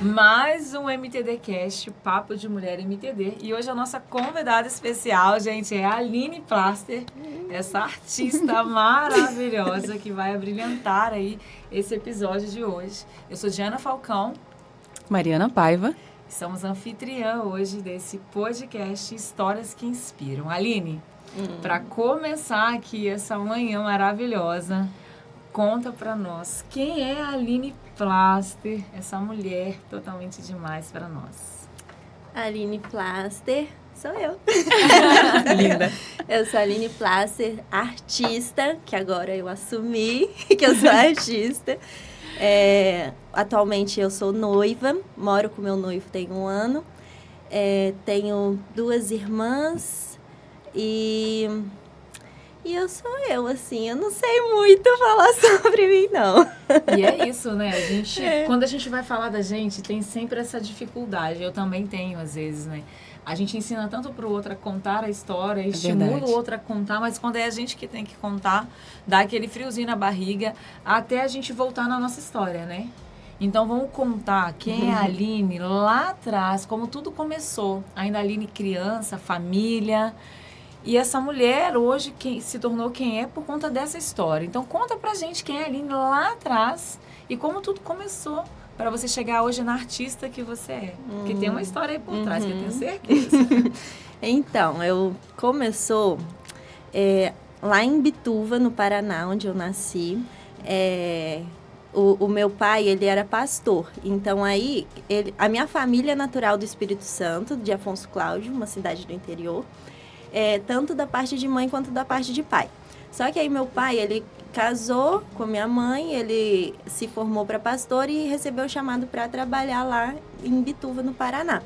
Mais um MTD Cast, Papo de Mulher MTD. E hoje a nossa convidada especial, gente, é a Aline Plaster, essa artista maravilhosa que vai abrilhantar aí esse episódio de hoje. Eu sou Diana Falcão. Mariana Paiva. Somos anfitriã hoje desse podcast Histórias que Inspiram. Aline, para começar aqui essa manhã maravilhosa, conta para nós quem é a Aline Plaster, essa mulher totalmente demais para nós. Aline Plaster, sou eu. Linda. Eu sou a Aline Plaster, artista, que agora eu assumi que eu sou artista. Atualmente eu sou noiva, moro com meu noivo tem 1 ano. Tenho 2 irmãs e eu sou eu, assim, eu não sei muito falar sobre mim, não. E é isso, né? A gente, quando a gente vai falar da gente, tem sempre essa dificuldade. Eu também tenho, às vezes, né? A gente ensina tanto para o outro a contar a história, estimula o outro a contar, mas quando é a gente que tem que contar, dá aquele friozinho na barriga, até a gente voltar na nossa história, né? Então, vamos contar quem é a Aline lá atrás, como tudo começou. Ainda a Aline criança, família. E essa mulher hoje se tornou quem é por conta dessa história. Então, conta pra gente quem é a Aline lá atrás e como tudo começou para você chegar hoje na artista que você é. Porque tem uma história aí por trás, que eu tenho certeza. Então, começou lá em Bituva, no Paraná, onde eu nasci. O meu pai, ele era pastor. Então, aí, a minha família é natural do Espírito Santo, de Afonso Cláudio, uma cidade do interior. Tanto da parte de mãe quanto da parte de pai. Só que aí meu pai, ele casou com minha mãe, ele se formou para pastor e recebeu o chamado para trabalhar lá em Bituva, no Paraná.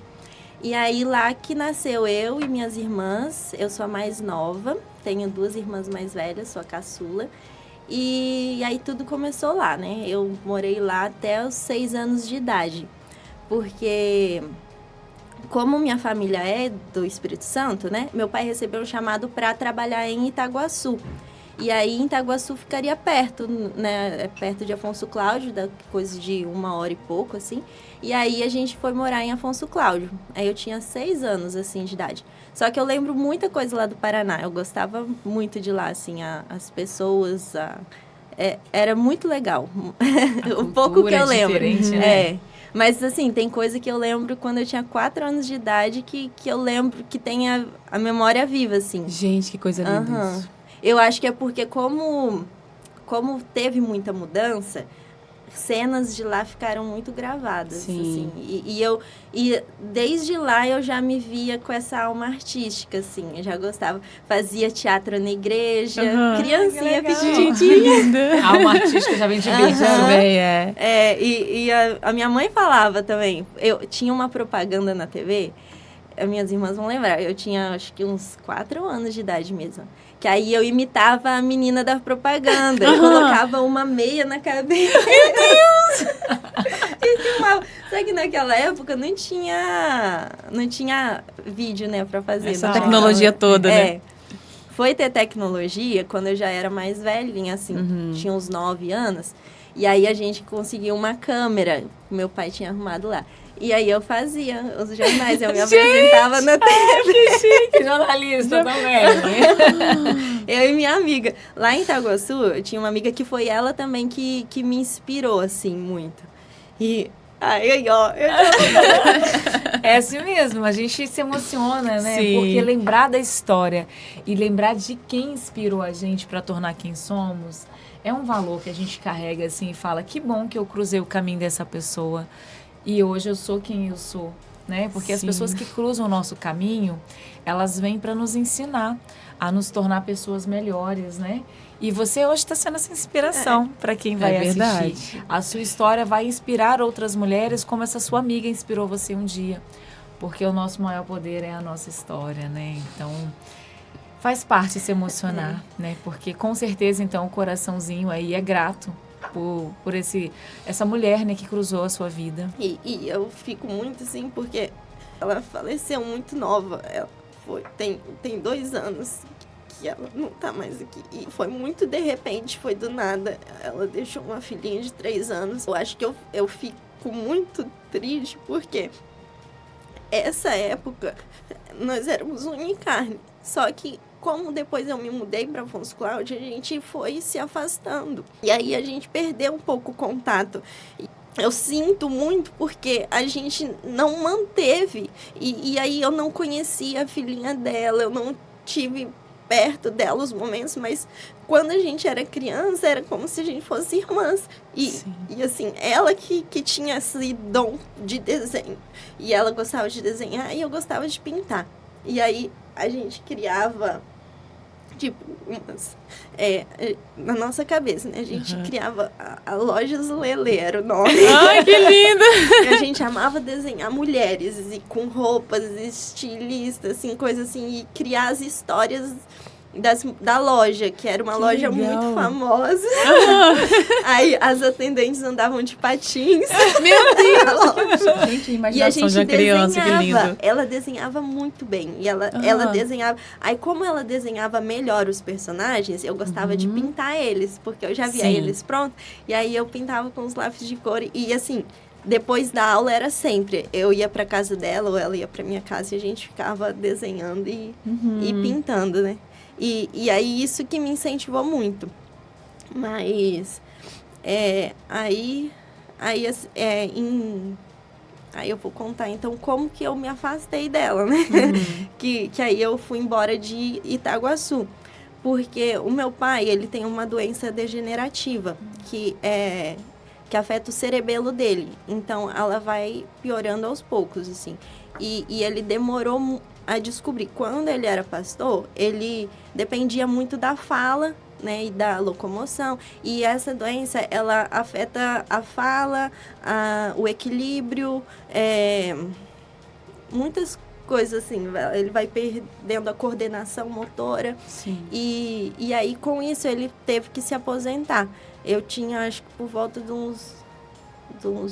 E aí lá que nasceu eu e minhas irmãs, eu sou a mais nova, tenho 2 irmãs mais velhas, sou a caçula. E aí tudo começou lá, né? Eu morei lá até os 6 anos de idade, porque como minha família é do Espírito Santo, né? Meu pai recebeu um chamado para trabalhar em Itaguaçu. E aí, em Itaguaçu ficaria perto, né? Perto de Afonso Cláudio, coisa de 1 hora e pouco, assim. E aí, a gente foi morar em Afonso Cláudio. Aí, eu tinha 6 anos, assim, de idade. Só que eu lembro muita coisa lá do Paraná. Eu gostava muito de lá, assim, as pessoas, era muito legal. O pouco que eu lembro. Né? Mas, assim, tem coisa que eu lembro quando eu tinha 4 anos de idade que eu lembro que tem a memória viva, assim. Gente, que coisa linda isso. Eu acho que é porque como teve muita mudança, cenas de lá ficaram muito gravadas. Sim. Assim. E desde lá eu já me via com essa alma artística, assim. Eu já gostava. Fazia teatro na igreja, criancinha, petititinha. A alma artística já vem de berço. E a minha mãe falava também. Eu tinha uma propaganda na TV, as minhas irmãs vão lembrar. Eu tinha, acho que uns 4 anos de idade mesmo. Que aí eu imitava a menina da propaganda. Eu colocava uma meia na cabeça. Meu Deus! E filmava. Só que naquela época não tinha vídeo, né, pra fazer. Essa tecnologia toda, né? Foi ter tecnologia quando eu já era mais velhinha, assim. Tinha uns 9 anos. E aí a gente conseguiu uma câmera. Meu pai tinha arrumado lá. E aí eu fazia os jornais, eu me apresentava na TV. Que chique, jornalista também. Eu e minha amiga. Lá em Itaguaçu, eu tinha uma amiga que foi ela também que me inspirou, assim, muito. E aí, ó. É assim mesmo, a gente se emociona, né? Sim. Porque lembrar da história e lembrar de quem inspirou a gente para tornar quem somos é um valor que a gente carrega, assim, e fala, que bom que eu cruzei o caminho dessa pessoa. E hoje eu sou quem eu sou, né? Porque as pessoas que cruzam o nosso caminho, elas vêm para nos ensinar a nos tornar pessoas melhores, né? E você hoje está sendo essa inspiração para quem vai assistir. A sua história vai inspirar outras mulheres, como essa sua amiga inspirou você um dia. Porque o nosso maior poder é a nossa história, né? Então, faz parte se emocionar, né? Porque com certeza, então, o coraçãozinho aí é grato por essa mulher, né, que cruzou a sua vida. E eu fico muito assim, porque ela faleceu muito nova. Ela tem 2 anos e ela não tá mais aqui. E foi muito de repente, foi do nada. Ela deixou uma filhinha de 3 anos. Eu acho que eu fico muito triste, porque essa época nós éramos unicarne. Só que, como depois eu me mudei para Afonso Cláudio, a gente foi se afastando. E aí a gente perdeu um pouco o contato. Eu sinto muito porque a gente não manteve. E aí eu não conhecia a filhinha dela, eu não tive perto dela os momentos, mas quando a gente era criança, era como se a gente fosse irmãs. E assim, ela que tinha esse dom de desenho. E ela gostava de desenhar e eu gostava de pintar. E aí a gente criava, tipo, na nossa cabeça, né? A gente criava a Lojas Lelê, era o nome. Ai, que lindo! E a gente amava desenhar mulheres, e com roupas, estilistas, assim, coisas assim, e criar as histórias da loja, que era uma loja muito famosa. Aí as atendentes andavam de patins. Meu Deus! Gente, a imaginação e a gente de uma criança, que lindo. Ela desenhava muito bem. E ela desenhava... Aí, como ela desenhava melhor os personagens, eu gostava de pintar eles, porque eu já via eles prontos. E aí eu pintava com os lápis de cor. E assim, depois da aula era sempre. Eu ia pra casa dela, ou ela ia pra minha casa, e a gente ficava desenhando e pintando, né? E aí isso que me incentivou muito. Mas aí eu vou contar então como que eu me afastei dela, né? Que aí eu fui embora de Itaguaçu. Porque o meu pai, ele tem uma doença degenerativa que afeta o cerebelo dele. Então ela vai piorando aos poucos, assim. E ele demorou a descobrir. Quando ele era pastor, ele dependia muito da fala, né, e da locomoção. E essa doença, ela afeta a fala, o equilíbrio, muitas coisas assim. Ele vai perdendo a coordenação motora. Sim. E aí, com isso, ele teve que se aposentar. Eu tinha, acho que por volta de uns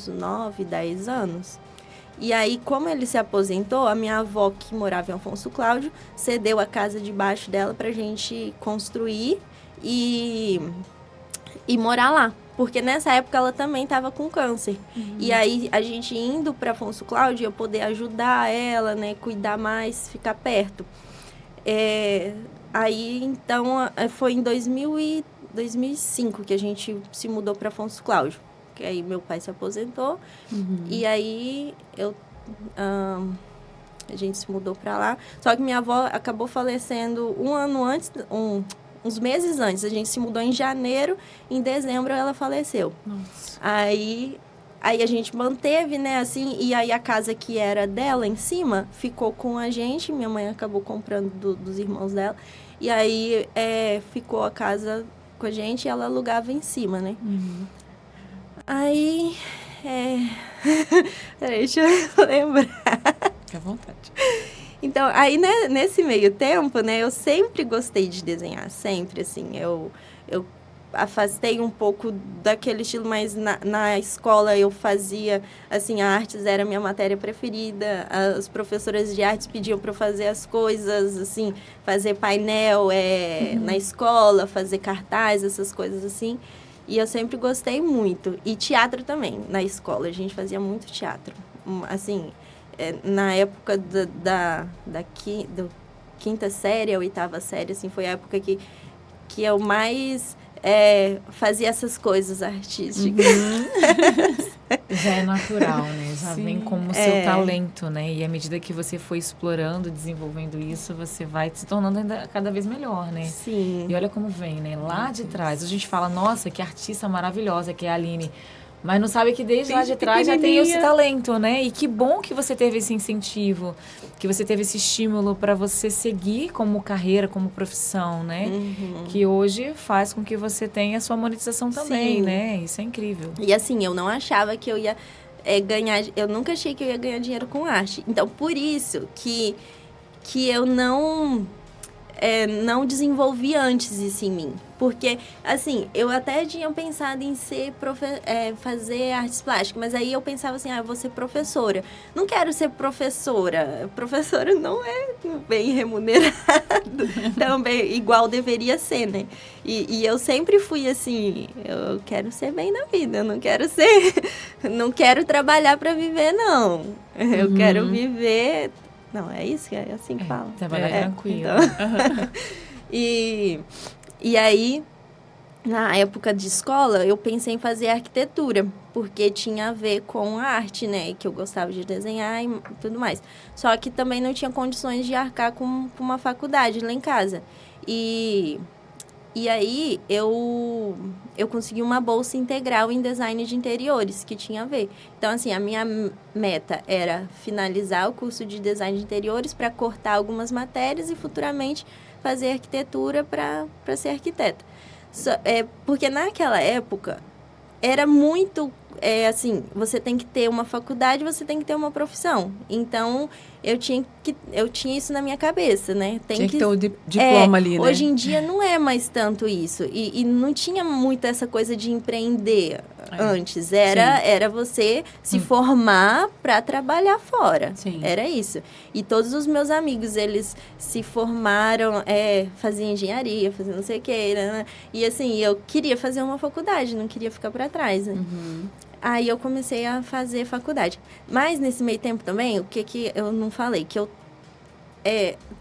9, 10 anos. E aí, como ele se aposentou, a minha avó, que morava em Afonso Cláudio, cedeu a casa debaixo dela pra gente construir e morar lá. Porque nessa época ela também estava com câncer. E aí, a gente indo para Afonso Cláudio, eu poder ajudar ela, né, cuidar mais, ficar perto. Aí, então, foi em 2005 que a gente se mudou para Afonso Cláudio. Que aí meu pai se aposentou. E aí a gente se mudou para lá. Só que minha avó acabou falecendo um ano antes, uns meses antes. A gente se mudou em janeiro, em dezembro ela faleceu. Nossa. Aí a gente manteve, né, assim, e aí a casa que era dela em cima ficou com a gente. Minha mãe acabou comprando dos irmãos dela. E aí ficou a casa com a gente e ela alugava em cima, né? Aí, Peraí, deixa eu lembrar. Fique à vontade. Então, aí, né, nesse meio tempo, né, eu sempre gostei de desenhar, sempre, assim, eu afastei um pouco daquele estilo, mas na escola eu fazia, assim, artes era a minha matéria preferida, as professoras de artes pediam para eu fazer as coisas, assim, fazer painel na escola, fazer cartaz, essas coisas assim. E eu sempre gostei muito. E teatro também, na escola. A gente fazia muito teatro. Assim, na época da quinta série, a 8ª série, assim, foi a época que eu mais fazia essas coisas artísticas. Já é natural, né? Já vem como seu talento, né? E à medida que você foi explorando, desenvolvendo isso, você vai se tornando ainda cada vez melhor, né? Sim. E olha como vem, né? Lá de trás, a gente fala, nossa, que artista maravilhosa que é a Aline. Mas não sabe que desde lá de trás já tem esse talento, né? E que bom que você teve esse incentivo, que você teve esse estímulo para você seguir como carreira, como profissão, né? Que hoje faz com que você tenha a sua monetização também, né? Isso é incrível. E assim, eu não achava que eu ia ganhar... Eu nunca achei que eu ia ganhar dinheiro com arte. Então, por isso que eu não... não desenvolvi antes isso em mim. Porque, assim, eu até tinha pensado em fazer artes plásticas, mas aí eu pensava assim, eu vou ser professora. Não quero ser professora. Professora não é bem remunerado também, igual deveria ser, né? E eu sempre fui assim, eu quero ser bem na vida, eu não quero não quero trabalhar para viver, não. Eu quero viver... Não, é isso? É assim que fala? Trabalhar tranquilo. Então... E aí, na época de escola, eu pensei em fazer arquitetura, porque tinha a ver com a arte, né? Que eu gostava de desenhar e tudo mais. Só que também não tinha condições de arcar com uma faculdade lá em casa. E aí, eu consegui uma bolsa integral em design de interiores, que tinha a ver. Então, assim, a minha meta era finalizar o curso de design de interiores para cortar algumas matérias e futuramente fazer arquitetura para ser arquiteta. Porque naquela época era muito, assim, você tem que ter uma faculdade, você tem que ter uma profissão. Então, eu tinha isso na minha cabeça, né? Tinha que ter o diploma ali, né? Hoje em dia não é mais tanto isso. E não tinha muito essa coisa de empreender antes. Era você se formar para trabalhar fora. Sim. Era isso. E todos os meus amigos, eles se formaram, faziam engenharia, faziam não sei o quê. Né? E assim, eu queria fazer uma faculdade, não queria ficar para trás. Né? Uhum. Aí eu comecei a fazer faculdade. Mas nesse meio tempo também, o que eu não falei? Que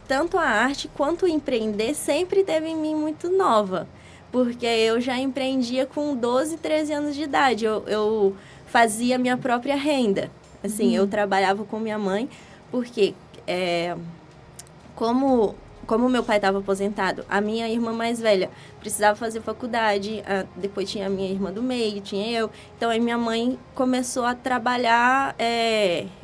tanto a arte quanto o empreender sempre teve em mim muito nova. Porque eu já empreendia com 12, 13 anos de idade. Eu fazia minha própria renda. Assim, eu trabalhava com minha mãe, porque como meu pai estava aposentado, a minha irmã mais velha precisava fazer faculdade, depois tinha a minha irmã do meio, tinha eu. Então, aí minha mãe começou a trabalhar,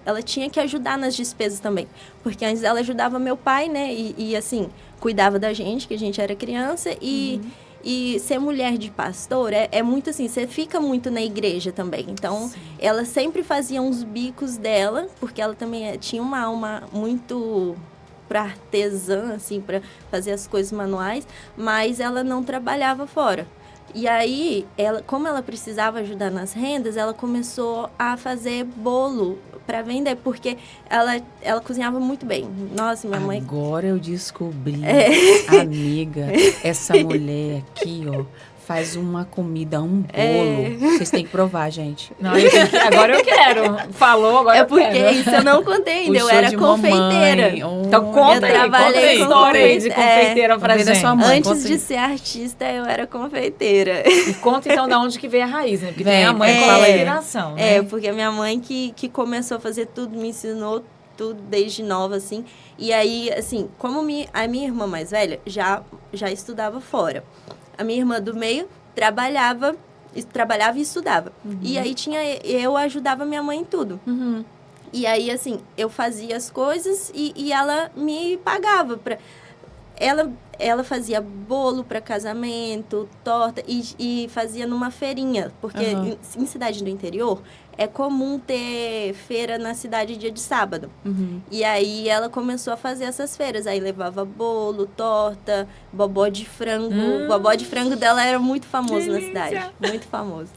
ela tinha que ajudar nas despesas também. Porque antes ela ajudava meu pai, né? E assim, cuidava da gente, que a gente era criança. E ser mulher de pastor é muito assim, você fica muito na igreja também. Então, ela sempre fazia uns bicos dela, porque ela também tinha uma alma muito... para artesã, assim, para fazer as coisas manuais, mas ela não trabalhava fora. E aí, como ela precisava ajudar nas rendas, ela começou a fazer bolo para vender, porque ela cozinhava muito bem. Nossa, minha mãe... Agora eu descobri, amiga, essa mulher aqui, ó, faz uma comida, um bolo. Vocês têm que provar, gente. Não, agora eu quero. Falou, agora eu quero. Porque isso eu não contei ainda. Eu era confeiteira. Então conta aí, conta a história aí de confeiteira pra gente. Sua mãe, antes de ser artista, eu era confeiteira. E conta então de onde que veio a raiz, né? Porque tem a mãe com a inspiração, né? Porque a minha mãe que começou a fazer tudo, me ensinou tudo desde nova, assim. E aí, assim, como a minha irmã mais velha já estudava fora. A minha irmã do meio trabalhava e estudava. E aí eu ajudava minha mãe em tudo. E aí, assim, eu fazia as coisas e ela me pagava. Ela fazia bolo para casamento, torta, e fazia numa feirinha. Porque em cidade do interior, é comum ter feira na cidade dia de sábado. E aí ela começou a fazer essas feiras. Aí levava bolo, torta, bobó de frango. O bobó de frango dela era muito famoso na cidade. Muito famoso.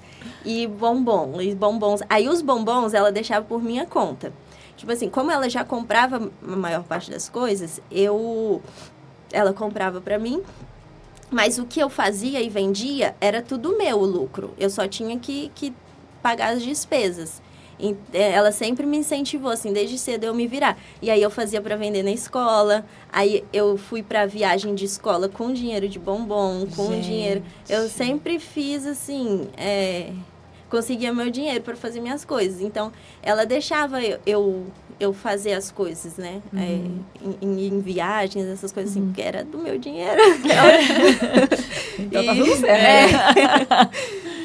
E bombons. Aí os bombons ela deixava por minha conta. Tipo assim, como ela já comprava a maior parte das coisas, ela comprava pra mim. Mas o que eu fazia e vendia era tudo meu, o lucro. Eu só tinha que pagar as despesas. Ela sempre me incentivou, assim, desde cedo eu me virar. E aí eu fazia para vender na escola, aí eu fui para viagem de escola com dinheiro de bombom, com dinheiro. Eu sempre fiz, assim, conseguia meu dinheiro para fazer minhas coisas. Então, ela deixava eu fazer as coisas, né? Em viagens, essas coisas assim, porque era do meu dinheiro. Então tá tudo certo.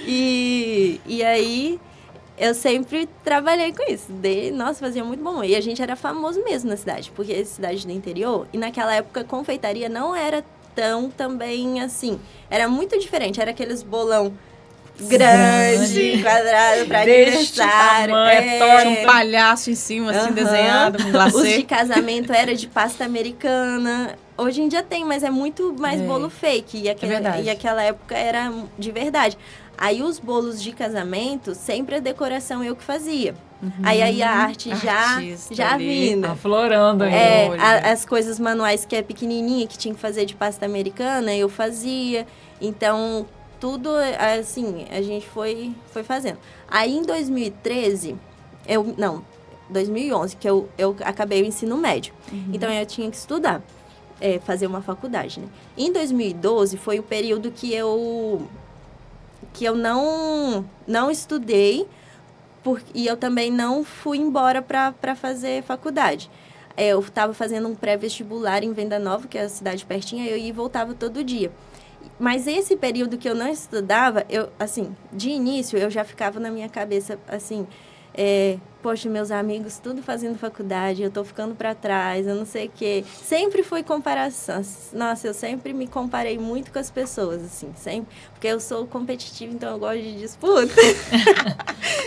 E aí, eu sempre trabalhei com isso. Nossa, fazia muito bom. E a gente era famoso mesmo na cidade, porque é cidade do interior. E naquela época, confeitaria não era tão também assim. Era muito diferente. Era aqueles bolão grande, quadrado, pra aniversário. Tinha um palhaço em cima, assim, desenhado, com glacê. Os de casamento era de pasta americana. Hoje em dia tem, mas é muito mais bolo fake. verdade. E aquela época era de verdade. Aí os bolos de casamento, sempre a decoração eu que fazia. Aí a arte já vindo. Aflorando aí. As coisas manuais que é pequenininha, que tinha que fazer de pasta americana, eu fazia. Então, tudo, assim, a gente foi fazendo. Aí, em 2013, 2011, que eu acabei o ensino médio. Então, eu tinha que estudar, fazer uma faculdade, né? Em 2012, foi o período que eu não estudei, e eu também não fui embora para fazer faculdade. Eu estava fazendo um pré-vestibular em Venda Nova, que é a cidade pertinho, eu ia e voltava todo dia. Mas esse período que eu não estudava, assim, de início, eu já ficava na minha cabeça, assim, poxa, meus amigos tudo fazendo faculdade, eu tô ficando para trás, eu não sei o quê. Sempre foi comparação. Nossa, eu sempre me comparei muito com as pessoas, assim, sempre. Porque eu sou competitiva, então eu gosto de disputa.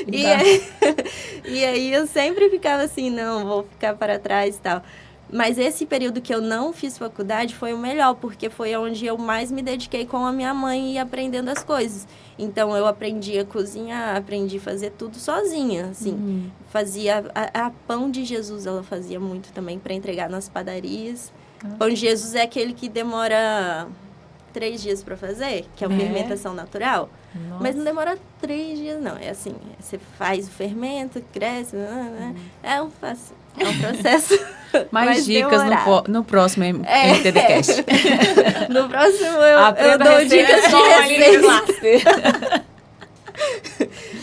E aí eu sempre ficava assim, não, vou ficar para trás e tal. Mas esse período que eu não fiz faculdade foi o melhor, porque foi onde eu mais me dediquei com a minha mãe e aprendendo as coisas. Então, eu aprendi a cozinhar, aprendi a fazer tudo sozinha, assim. Fazia a pão de Jesus, ela fazia muito também para entregar nas padarias. Pão de Jesus é aquele que demora 3 dias para fazer, que é a fermentação natural. Nossa. Mas não demora 3 dias, não. É assim, você faz o fermento, cresce, é um processo. Mais dicas no próximo MTDcast. No próximo eu dou dicas de receita.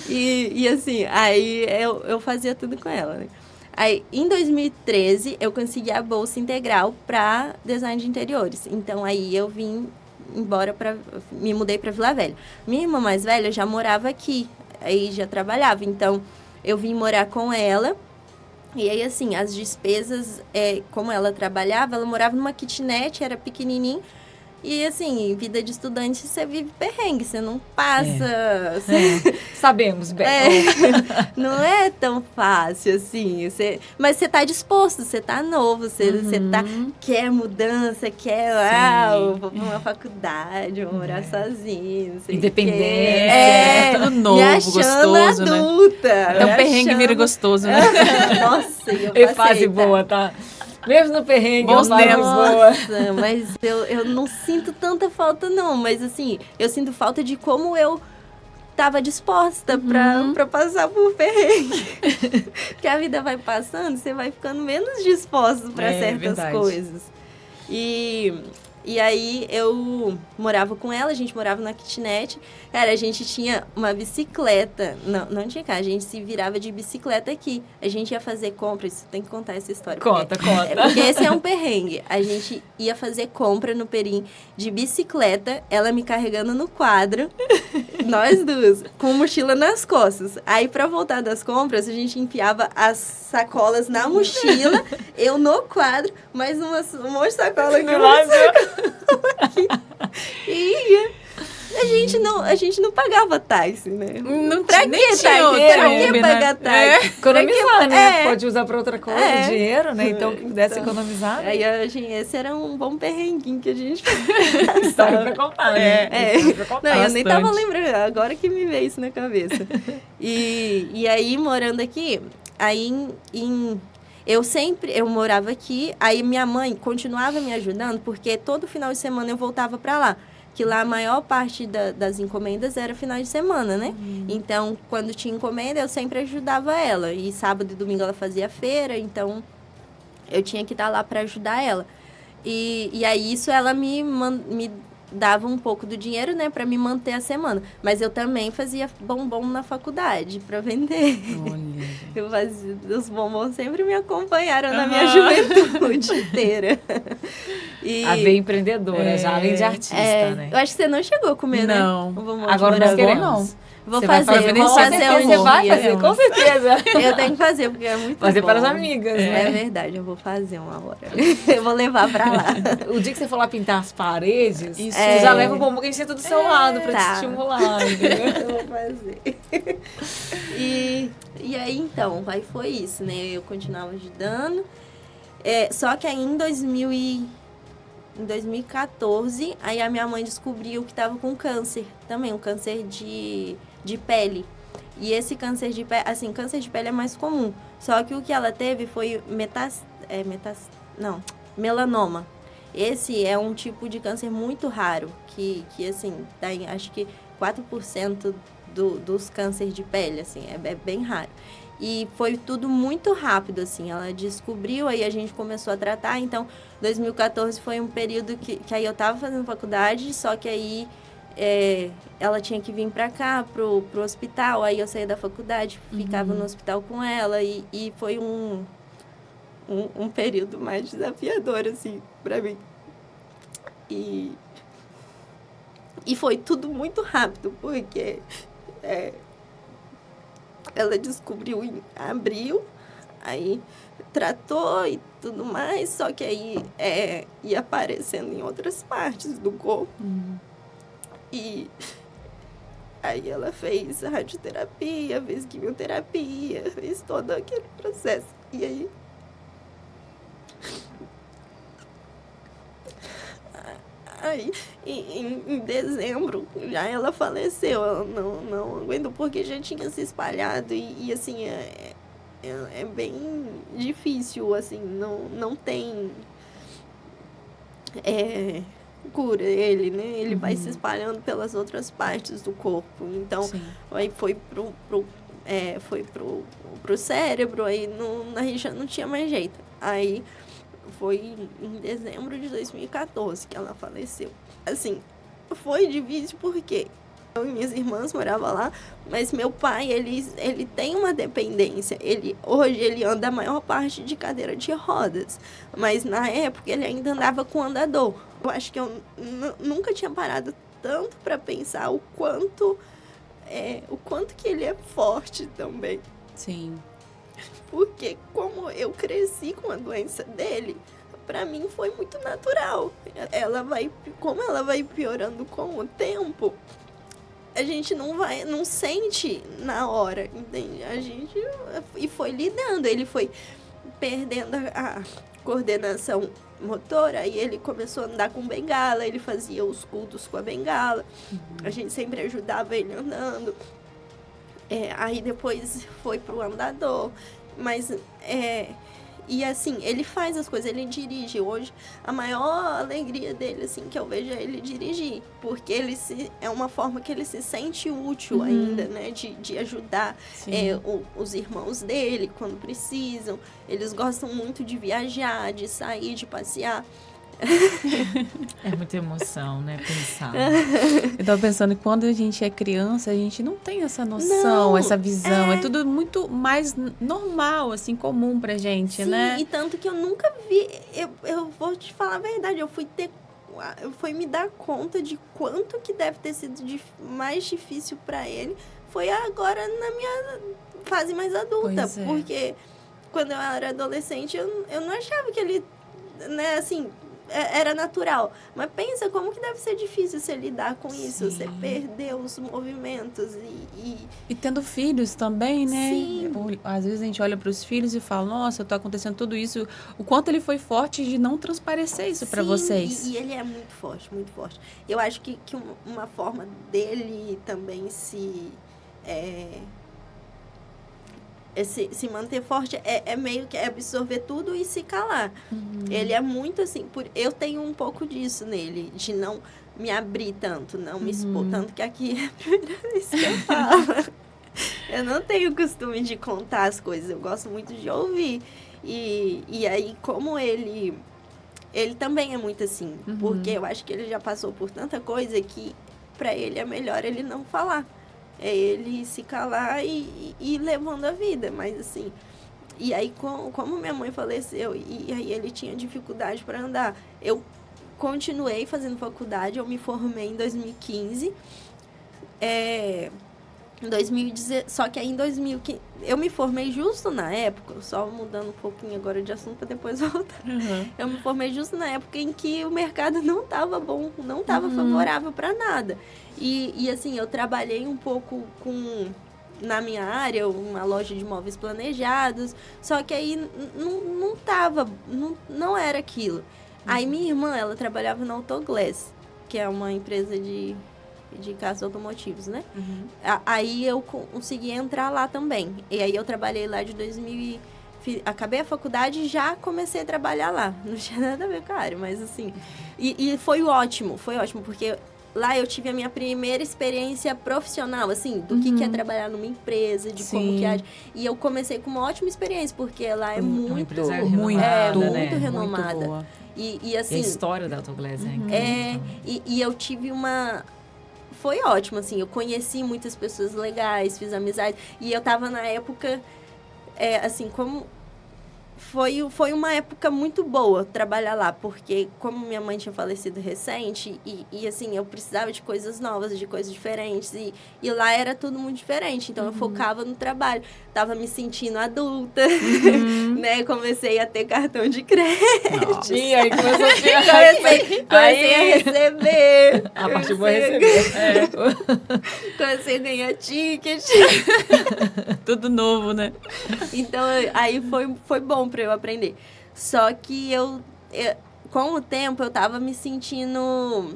E assim, aí eu fazia tudo com ela, né? Aí, em 2013, eu consegui a bolsa integral para design de interiores. Então, aí eu vim embora me mudei para Vila Velha. Minha irmã mais velha já morava aqui, aí já trabalhava. Então, eu vim morar com ela. E aí, assim, as despesas, como ela trabalhava, ela morava numa kitnet, era pequenininho. E, assim, vida de estudante, você vive perrengue, você não passa... Sabemos bem. Não é tão fácil, assim. Mas você tá disposto, você tá novo, você quer mudança, quer... vou pra uma faculdade, vou morar sozinho, não sei. Independência, tudo novo, gostoso, adulta, né? Então, perrengue vira gostoso, né? Nossa, e fase boa, tá? Mesmo no perrengue, bons tempos. Nossa, mas eu não sinto tanta falta, não. Mas, assim, eu sinto falta de como eu estava disposta para passar por perrengue. Porque a vida vai passando, você vai ficando menos disposta para certas coisas. E aí, eu morava com ela, a gente morava na kitnet. Cara, a gente tinha uma bicicleta. Não tinha carro, a gente se virava de bicicleta aqui. A gente ia fazer compras, tem que contar essa história. Conta. Porque esse é um perrengue. A gente ia fazer compra no Perim de bicicleta, ela me carregando no quadro, nós duas, com mochila nas costas. Aí, pra voltar das compras, a gente enfiava as sacolas na mochila, eu no quadro, mais um monte de sacola aqui. E a gente não pagava táxi, né? Pra que pagar táxi? Economizar, né? Pode usar pra outra coisa, dinheiro, né? Então, que pudesse economizar. Aí, esse era um bom perrenguinho que a gente história pra contar, né? Não, eu nem tava lembrando, agora que me veio isso na cabeça. E aí, morando aqui, eu morava aqui, aí minha mãe continuava me ajudando, porque todo final de semana eu voltava pra lá. Que lá a maior parte das encomendas era final de semana, né? Então, quando tinha encomenda, eu sempre ajudava ela. E sábado e domingo ela fazia feira, então eu tinha que estar lá para ajudar ela. E aí, isso ela me dava um pouco do dinheiro, né? Para me manter a semana. Mas eu também fazia bombom na faculdade para vender. Olha. Eu fazia, os bombons sempre me acompanharam na minha juventude inteira. A veia empreendedora, já além de artista, né? Eu acho que você não chegou a comer, né? Agora nós queremos. Vou fazer um dia. Você vai fazer, com certeza. Eu tenho que fazer, porque é muito fazer bom. para as amigas, né? É verdade, eu vou fazer uma hora. Eu vou levar pra lá. O dia que você for lá pintar as paredes, você já leva o bombom que a gente senta do seu lado pra te estimular, entendeu? Eu vou fazer. E aí, então, aí foi isso, né? Eu continuava ajudando. Só que aí em 2000 em 2014, aí a minha mãe descobriu que estava com câncer também, um câncer de pele. E esse câncer de pele, assim, câncer de pele é mais comum. Só que o que ela teve foi melanoma. Esse é um tipo de câncer muito raro, que assim, tem, acho que 4% dos cânceres de pele, assim, é bem raro. E foi tudo muito rápido, assim, ela descobriu, aí a gente começou a tratar, então 2014 foi um período que aí eu tava fazendo faculdade, só que aí ela tinha que vir pra cá, pro hospital, aí eu saía da faculdade, ficava no hospital com ela, e foi um período mais desafiador, assim, pra mim. E foi tudo muito rápido, porque ela descobriu em abril, aí tratou e tudo mais, só que aí ia aparecendo em outras partes do corpo. E aí ela fez radioterapia, fez quimioterapia, fez todo aquele processo. E aí em dezembro, já ela faleceu. Ela não aguentou porque já tinha se espalhado. E assim, é bem difícil, assim, não tem cura ele, né? Ele vai se espalhando pelas outras partes do corpo. Então, aí foi pro cérebro, aí na região não tinha mais jeito. Aí foi em dezembro de 2014 que ela faleceu. Assim, foi difícil porque eu e minhas irmãs moravam lá, mas meu pai, ele tem uma dependência. Hoje ele anda a maior parte de cadeira de rodas, mas na época ele ainda andava com andador. Eu acho que eu nunca tinha parado tanto para pensar o quanto que ele é forte também. Sim. Porque como eu cresci com a doença dele, para mim foi muito natural. Como ela vai piorando com o tempo, a gente não sente na hora, entende? E foi lidando, ele foi perdendo a coordenação motora, aí ele começou a andar com bengala, ele fazia os cultos com a bengala, a gente sempre ajudava ele andando. Aí depois foi pro andador, mas e assim, ele faz as coisas, ele dirige. Hoje, a maior alegria dele, assim, que eu vejo é ele dirigir, porque é uma forma que ele se sente útil ainda, né, de ajudar os irmãos dele quando precisam. Eles gostam muito de viajar, de sair, de passear. É muita emoção, né, pensar. Eu tava pensando que quando a gente é criança, a gente não tem essa noção, essa visão. É tudo muito mais normal, assim, comum pra gente, né? E tanto que eu nunca vi... Eu vou te falar a verdade, eu fui me dar conta de quanto que deve ter sido mais difícil pra ele. Foi agora na minha fase mais adulta. Porque quando eu era adolescente, eu não achava que ele, né, assim... era natural, mas pensa como que deve ser difícil você lidar com isso, você perder os movimentos e tendo filhos também, né? Sim. Às vezes a gente olha para os filhos e fala, nossa, tá acontecendo tudo isso, o quanto ele foi forte de não transparecer isso para vocês. E ele é muito forte, muito forte. Eu acho que uma forma dele também se manter forte é meio que absorver tudo e se calar. Ele é muito assim, eu tenho um pouco disso nele, de não me abrir tanto, não me expor tanto, que aqui é a primeira vez que eu falo. Eu não tenho costume de contar as coisas, eu gosto muito de ouvir. E aí, como ele também é muito assim, porque eu acho que ele já passou por tanta coisa que pra ele é melhor ele não falar. É ele se calar e ir levando a vida, mas assim... E aí, como minha mãe faleceu, e aí ele tinha dificuldade para andar, eu continuei fazendo faculdade, eu me formei em 2015, só que aí em 2015, eu me formei justo na época, só mudando um pouquinho agora de assunto para depois voltar, eu me formei justo na época em que o mercado não estava bom, não estava favorável para nada. E assim, eu trabalhei um pouco na minha área, uma loja de móveis planejados, só que aí não era aquilo. Aí minha irmã, ela trabalhava na Autoglass, que é uma empresa de carros automotivos, né? Aí eu consegui entrar lá também. E aí eu trabalhei lá de 2000 acabei a faculdade e já comecei a trabalhar lá. Não tinha nada a ver com a área, mas assim... E foi ótimo, porque lá eu tive a minha primeira experiência profissional, assim, do que é trabalhar numa empresa, de como que é. E eu comecei com uma ótima experiência, porque lá é muito renomada. Muito boa. E assim... E a história da Autoglass é e eu tive uma... Foi ótimo, assim, eu conheci muitas pessoas legais, fiz amizade. E eu tava na época, assim, como... Foi uma época muito boa trabalhar lá, porque como minha mãe tinha falecido recente, e assim, eu precisava de coisas novas, de coisas diferentes, e lá era tudo muito diferente, então eu focava no trabalho. Tava me sentindo adulta, né? Comecei a ter cartão de crédito. E aí começou a comecei a receber. A parte boa é receber. Comecei a ganhar ticket. Tudo novo, né? Então, aí foi bom para eu aprender. Só que eu, com o tempo, eu tava me sentindo...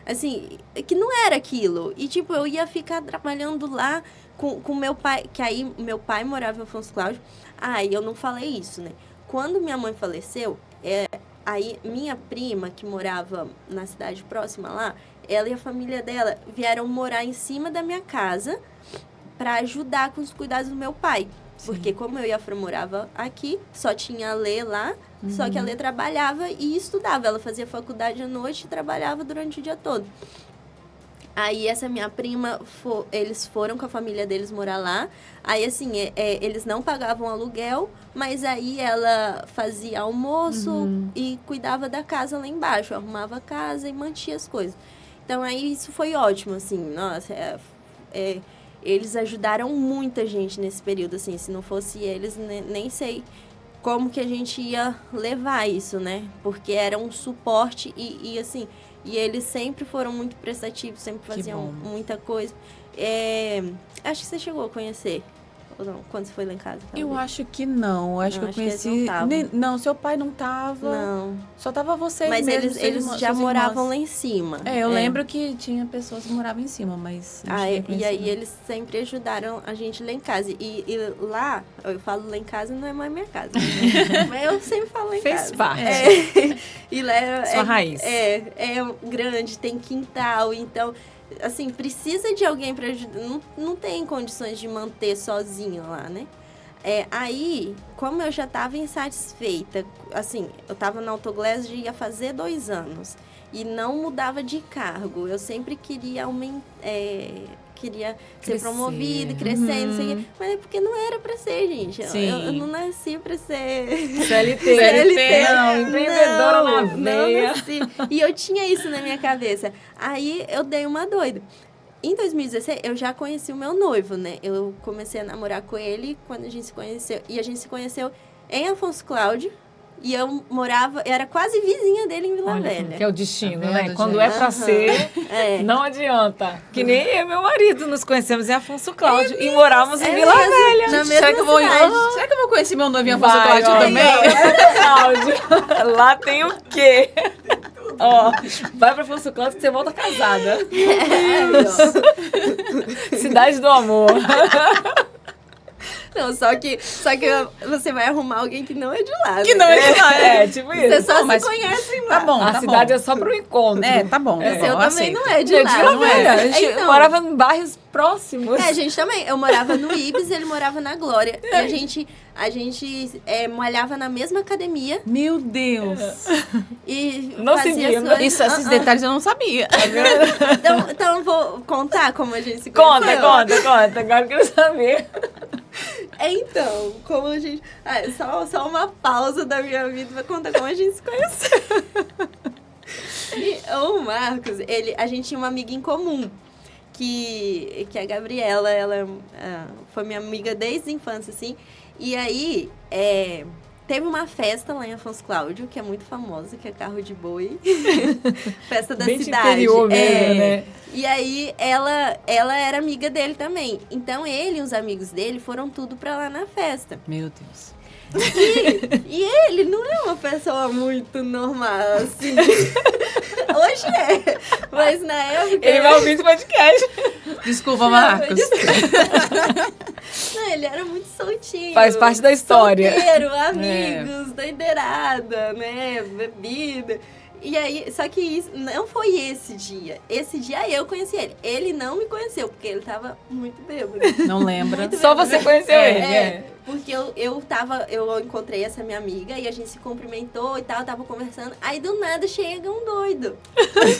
assim, que não era aquilo. E, tipo, eu ia ficar trabalhando lá com meu pai, que aí meu pai morava em Afonso Cláudio. Aí eu não falei isso, né? Quando minha mãe faleceu, aí minha prima, que morava na cidade próxima lá, ela e a família dela vieram morar em cima da minha casa para ajudar com os cuidados do meu pai. Sim. Porque como eu e a Fran morava aqui, só tinha a Lê lá, só que a Lê trabalhava e estudava. Ela fazia faculdade à noite e trabalhava durante o dia todo. Aí essa minha prima, eles foram com a família deles morar lá. Aí assim, eles não pagavam aluguel, mas aí ela fazia almoço e cuidava da casa lá embaixo. Arrumava a casa e mantinha as coisas. Então aí isso foi ótimo, assim, nossa, eles ajudaram muita gente nesse período, assim, se não fosse eles, nem sei como que a gente ia levar isso, né? Porque era um suporte e assim, e eles sempre foram muito prestativos, sempre faziam muita coisa. Acho que você chegou a conhecer, ou não, quando você foi lá em casa? Talvez. Eu acho que não, acho que eu conheci... Não, seu pai não tava. Não. Só tava vocês mas mesmo. Eles já moravam lá em cima. Eu lembro que tinha pessoas que moravam em cima, mas... E aí eles sempre ajudaram a gente lá em casa. E lá, eu falo lá em casa, não é mais minha casa. Né? Mas eu sempre falo lá em casa. Fez parte. E lá Sua raiz. É grande, tem quintal, então... Assim, precisa de alguém para ajudar. Não tem condições de manter sozinho lá, né? Aí, como eu já estava insatisfeita, assim, eu estava na Autoglass ia fazer 2 anos e não mudava de cargo. Eu sempre queria queria ser promovida, crescer, não sei o quê. Mas é porque não era pra ser, gente. Eu não nasci pra ser... CLT. Não, empreendedora na veia. Não nasci. E eu tinha isso na minha cabeça. Aí eu dei uma doida. Em 2016, eu já conheci o meu noivo, né? Eu comecei a namorar com ele quando a gente se conheceu. E a gente se conheceu em Afonso Cláudio. E eu era quase vizinha dele em Vila Velha. Que é o destino, né? Quando é pra ser, não adianta. Que nem eu e meu marido nos conhecemos em Afonso Cláudio e morávamos em Vila Velha. Na mesma cidade. Será que eu vou conhecer meu noivo em Afonso Cláudio também? Cláudio. Lá tem o quê? Vai pra Afonso Cláudio que você volta casada. Cidade do amor. Não, só que você vai arrumar alguém que não é de lá. Que não é de lá, tipo isso. Você só se conhece lá. Tá bom, a cidade é só pro encontro. Tá bom. O seu também não é de lá. Vila Velha. A gente morava em bairros próximos. A gente também. Eu morava no Ibis, ele morava na Glória. E a gente malhava na mesma academia. Meu Deus. E não sabia, esses detalhes eu não sabia. Então eu vou contar como a gente se conheceu. Conta. Agora eu quero saber. Então, como a gente... só uma pausa da minha vida pra contar como a gente se conheceu. E o Marcos, a gente tinha uma amiga em comum, que a Gabriela, ela foi minha amiga desde a infância, assim. E aí, teve uma festa lá em Afonso Cláudio, que é muito famosa, que é Carro de Boi. Festa da bem cidade. Interior mesmo, né? E aí, ela era amiga dele também. Então, ele e os amigos dele foram tudo pra lá na festa. Meu Deus. E ele não é uma pessoa muito normal, assim. Hoje é, mas na época... Ele vai ouvir esse podcast. Desculpa, Marcos. Não, ele era muito soltinho. Faz parte da história. Solteiro, amigos, doideirada, né? Bebida. E aí, só que isso não foi esse dia. Esse dia eu conheci ele. Ele não me conheceu, porque ele tava muito bêbado. Não lembra. Muito Só bêbado. você conheceu ele. Porque eu encontrei essa minha amiga e a gente se cumprimentou e tal, tava conversando. Aí do nada chega um doido.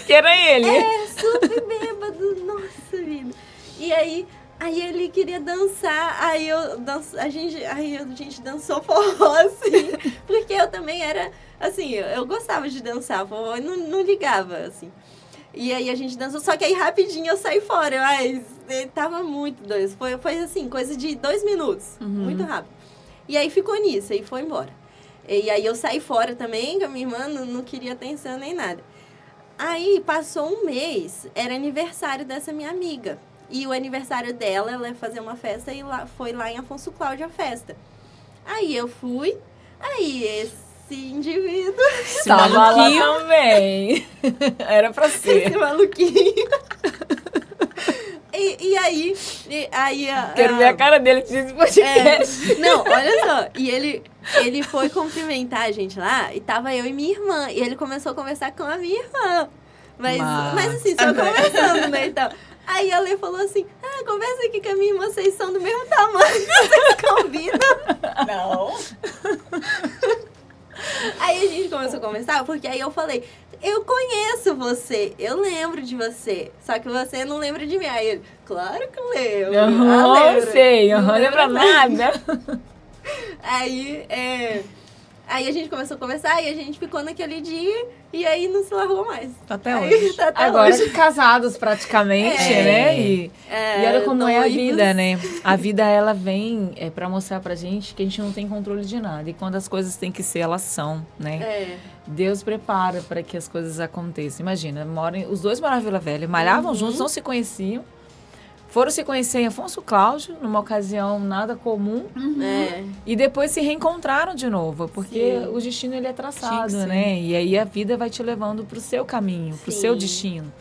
Que era ele. Super bêbado, nossa vida. E aí ele queria dançar, a gente dançou forró, assim, porque eu também era, assim, eu gostava de dançar forró e não ligava, assim. E aí a gente dançou, só que aí rapidinho eu saí fora, mas tava muito doido. Foi assim, coisa de 2 minutos, muito rápido. E aí ficou nisso, aí foi embora. E aí eu saí fora também, que a minha irmã não queria atenção nem nada. Aí passou um mês, era aniversário dessa minha amiga. E o aniversário dela, ela ia fazer uma festa e foi lá em Afonso Cláudio a festa. Aí eu fui, aí esse indivíduo... Tava lá também. Era pra ser. Esse maluquinho. E aí... Quero ver a cara dele nesse podcast. Não, olha só. E ele foi cumprimentar a gente lá e tava eu e minha irmã. E ele começou a conversar com a minha irmã. Mas assim, só conversando, né, e tal. Aí a Lê falou assim, conversa aqui com a minha irmã, vocês são do mesmo tamanho, vocês combinam? Não. Aí a gente começou a conversar, porque aí eu falei, eu conheço você, eu lembro de você, só que você não lembra de mim. Aí ele, claro que eu lembro. Não sei, não lembra nada. Aí a gente começou a conversar e a gente ficou naquele dia e aí não se largou mais. Até hoje. Tá até Agora hoje. casados praticamente, né? E olha como é a noivos. vida, né? A vida, ela vem pra mostrar pra gente que a gente não tem controle de nada. E quando as coisas têm que ser, elas são, né? Deus prepara para que as coisas aconteçam. Imagina, os dois moravam em Vila Velha, malhavam juntos, não se conheciam. Foram se conhecer em Afonso Cláudio, numa ocasião nada comum. E depois se reencontraram de novo, porque o destino ele é traçado, né? E aí a vida vai te levando para o seu caminho, para o seu destino.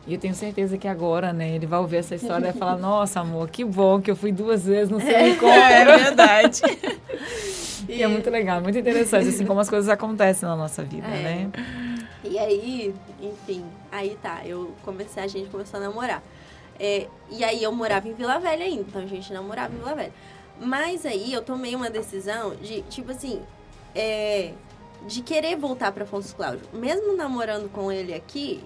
E eu tenho certeza que agora, né, ele vai ouvir essa história e vai falar, nossa, amor, que bom que eu fui 2 vezes no seu encontro. É verdade. E é muito legal, muito interessante, assim como as coisas acontecem na nossa vida, né? E aí, enfim, aí tá, a gente começou a namorar. E aí eu morava em Vila Velha ainda, então a gente namorava em Vila Velha. Mas aí eu tomei uma decisão de, tipo assim, de querer voltar para Afonso Cláudio. Mesmo namorando com ele aqui,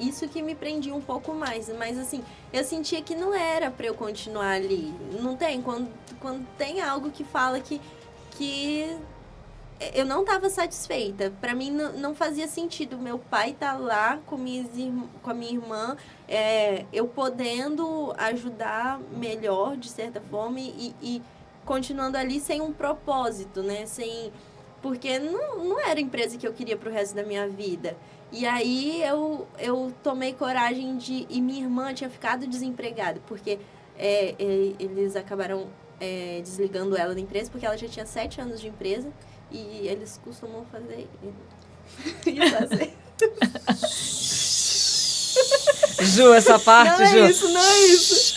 isso que me prendia um pouco mais. Mas assim, eu sentia que não era para eu continuar ali. Não tem, quando tem algo que fala que eu não estava satisfeita. Para mim não fazia sentido. Meu pai tá lá com a minha irmã, eu podendo ajudar melhor, de certa forma, e continuando ali sem um propósito, né? Porque não era a empresa que eu queria pro resto da minha vida. E aí eu tomei coragem e minha irmã tinha ficado desempregada, porque eles acabaram desligando ela da empresa, porque ela já tinha 7 anos de empresa. E eles costumam fazer Ju, essa parte, não Ju. É isso, não é isso.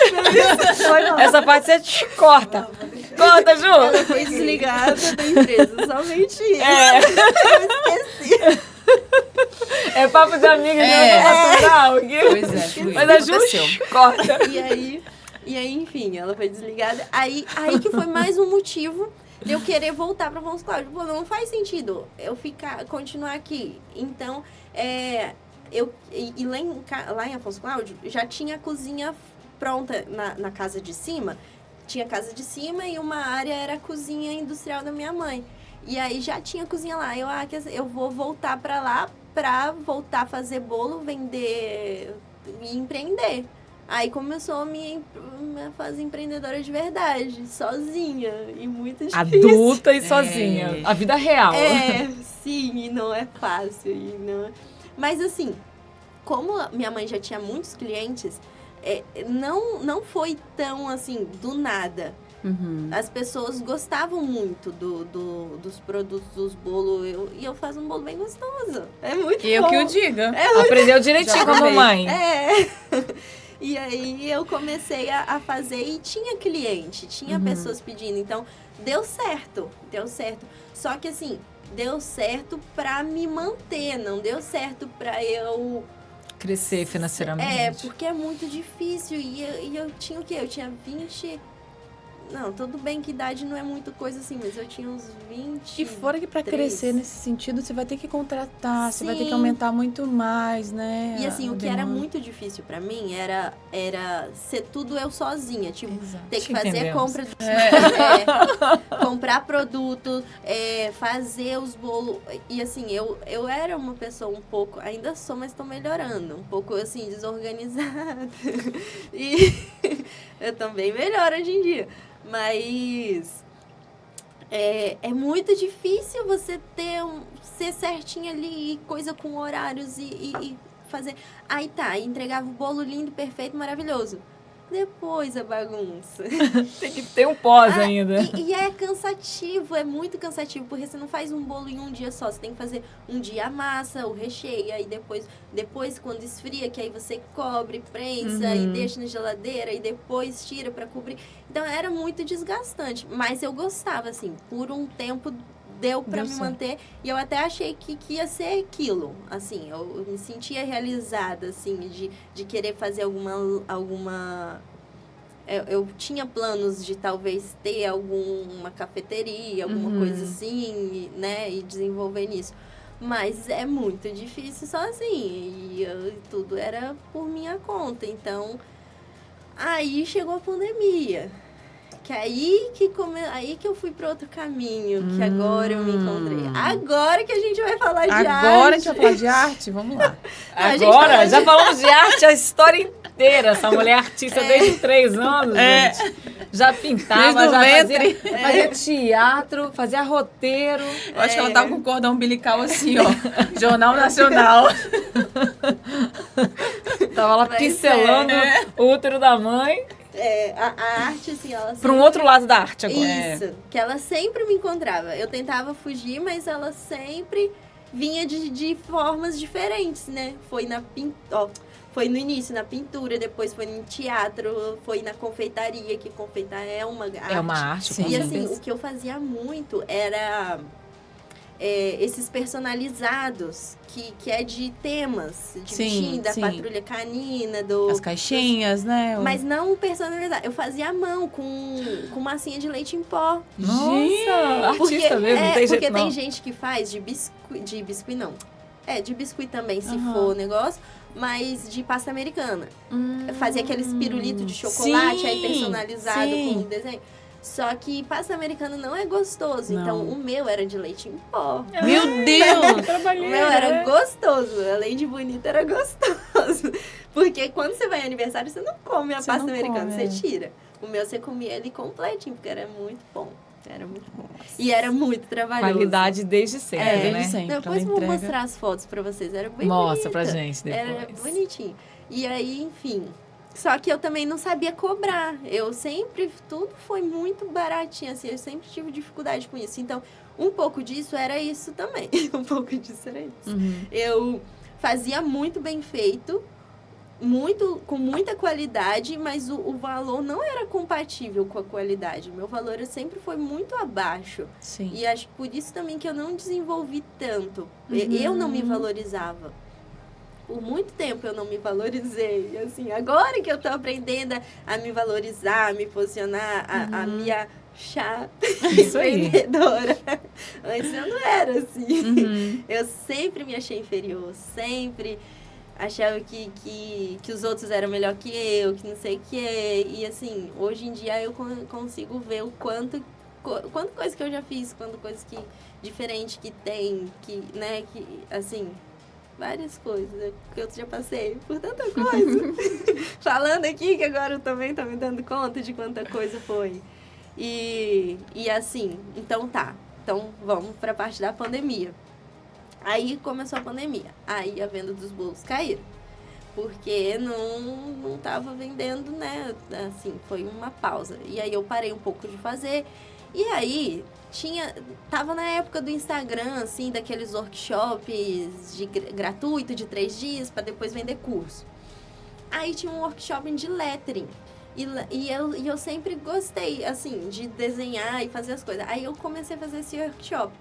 Essa parte você corta. Corta, Ju. Ela foi desligada da empresa, somente isso. Eu esqueci. É papo de amiga, não natural. Pois é, mas a Ju corta. E aí, enfim, ela foi desligada. Aí que foi mais um motivo de eu querer voltar para Afonso Cláudio. Pô, não faz sentido eu continuar aqui. Então, lá em Afonso Cláudio, já tinha a cozinha pronta na casa de cima. Tinha a casa de cima e uma área era a cozinha industrial da minha mãe. E aí já tinha cozinha lá. Eu vou voltar para lá para voltar a fazer bolo, vender e empreender. Aí começou a minha fase empreendedora de verdade, sozinha e muito difícil. Adulta e sozinha, a vida real. Sim, e não é fácil. Mas assim, como minha mãe já tinha muitos clientes, não foi tão assim, do nada. As pessoas gostavam muito dos produtos, dos bolos. E eu faço um bolo bem gostoso. É muito bom. Eu que o diga. Aprendeu direitinho com a mamãe. E aí eu comecei a fazer e tinha cliente, tinha pessoas pedindo. Então, deu certo. Só que assim, deu certo pra me manter, não deu certo pra eu... Crescer financeiramente. Porque é muito difícil. E eu tinha o quê? Eu tinha 20... Não, tudo bem que idade não é muita coisa assim, mas eu tinha uns 20. E fora que para crescer nesse sentido, você vai ter que contratar, Sim. você vai ter que aumentar muito mais, né? E assim, o que era muito difícil pra mim era ser tudo eu sozinha. Tipo, ter que fazer compra de comprar produto, fazer os bolos. E assim, eu era uma pessoa um pouco, ainda sou, mas tô melhorando. Um pouco assim, desorganizada. E eu tô bem melhor hoje em dia. Mas é muito difícil você ser certinho ali, coisa com horários e fazer. Aí tá, entregava o bolo lindo, perfeito, maravilhoso. Depois a bagunça. Tem que ter um pós ainda. E é cansativo, é muito cansativo, porque você não faz um bolo em um dia só. Você tem que fazer um dia a massa, o recheio, aí depois quando esfria, que aí você cobre, prensa e deixa na geladeira, e depois tira pra cobrir. Então era muito desgastante, mas eu gostava, assim, por um tempo deu pra me manter, e eu até achei que ia ser aquilo, assim, eu me sentia realizada, assim, de querer fazer alguma eu tinha planos de talvez ter alguma cafeteria, alguma coisa assim, né, e desenvolver nisso, mas é muito difícil sozinha, e tudo era por minha conta, então, aí chegou a pandemia. Que aí que eu fui para outro caminho, que agora eu me encontrei. Agora que a gente vai falar de arte. Agora a gente vai falar de arte? Vamos lá. Agora, já falamos de arte a história inteira. Essa mulher artista desde 3 anos, gente. Já pintava, já fazia teatro, fazia roteiro. Eu acho que ela tava com o cordão umbilical assim, ó. Jornal Nacional. Tava lá pincelando o útero da mãe. A arte, assim, ela sempre... Para um outro lado da arte agora. Isso, que ela sempre me encontrava. Eu tentava fugir, mas ela sempre vinha de formas diferentes, né? Foi no início na pintura, depois foi no teatro, foi na confeitaria, que confeitar é uma arte. É uma arte, sim. E assim, o que eu fazia muito era... esses personalizados, que é de temas, de bichinho, da patrulha canina, as caixinhas, né? Mas não personalizado. Eu fazia à mão, com massinha de leite em pó. Nossa, artista mesmo, não tem jeito porque não. tem gente que faz de biscuit não. De biscuit também, se for o negócio, mas de pasta americana. Fazia aqueles pirulitos de chocolate, aí personalizado com um desenho. Só que pasta americana não é gostoso. Não. Então, o meu era de leite em pó. Meu Deus! O meu era gostoso. Além de bonito, era gostoso. Porque quando você vai em aniversário, você não come a pasta americana, você tira. O meu, você comia ele completinho, porque era muito bom. Era muito bom. E era muito trabalhoso. Qualidade desde sempre, né? Desde sempre. Depois vou mostrar as fotos pra vocês. Era bem Mostra bonita. pra gente depois. Era bonitinho. E aí, enfim... Só que eu também não sabia cobrar. Tudo foi muito baratinho, assim, eu sempre tive dificuldade com isso. Então, um pouco disso era isso também. Eu fazia muito bem feito, com muita qualidade, mas o valor não era compatível com a qualidade. Meu valor sempre foi muito abaixo. Sim. E acho que por isso também que eu não desenvolvi tanto. Eu não me valorizava. Por muito tempo eu não me valorizei. Assim, agora que eu tô aprendendo a me valorizar, a me posicionar, a me achar empreendedora. Antes eu não era assim. Eu sempre me achei inferior, sempre achava que os outros eram melhor que eu, que não sei o que. E assim, hoje em dia eu consigo ver o quanto coisa que eu já fiz, quanto coisa diferente que tem, né, que assim... Várias coisas, que eu já passei por tanta coisa. Falando aqui, que agora eu também tô me dando conta de quanta coisa foi. E assim, então tá. Então vamos pra parte da pandemia. Aí começou a pandemia. Aí a venda dos bolos caiu. porque não tava vendendo, né? Assim, foi uma pausa. E aí eu parei um pouco de fazer. E aí tava na época do Instagram, assim, daqueles workshops gratuito de 3 dias para depois vender curso. Aí tinha um workshop de lettering. E eu sempre gostei, assim, de desenhar e fazer as coisas. Aí eu comecei a fazer esse workshop.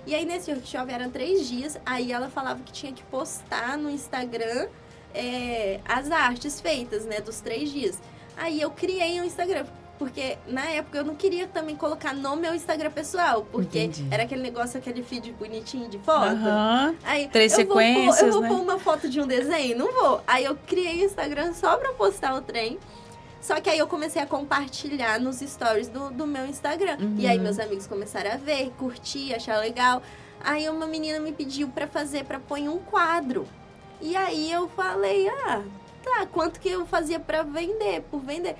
E aí nesse workshop eram 3 dias. Aí ela falava que tinha que postar no Instagram as artes feitas, né, dos 3 dias. Aí eu criei um Instagram, porque na época eu não queria também colocar no meu Instagram pessoal, porque Entendi. era aquele negócio, aquele feed bonitinho de foto. Aí 3 sequências, eu vou né? pôr uma foto de um desenho? Não vou. Aí eu criei o Instagram só pra postar o trem. Só que aí eu comecei a compartilhar nos stories do meu Instagram. E aí meus amigos começaram a ver, curtir, achar legal. Aí uma menina me pediu pra pôr em um quadro. E aí eu falei, tá, quanto que eu fazia pra vender, por vender?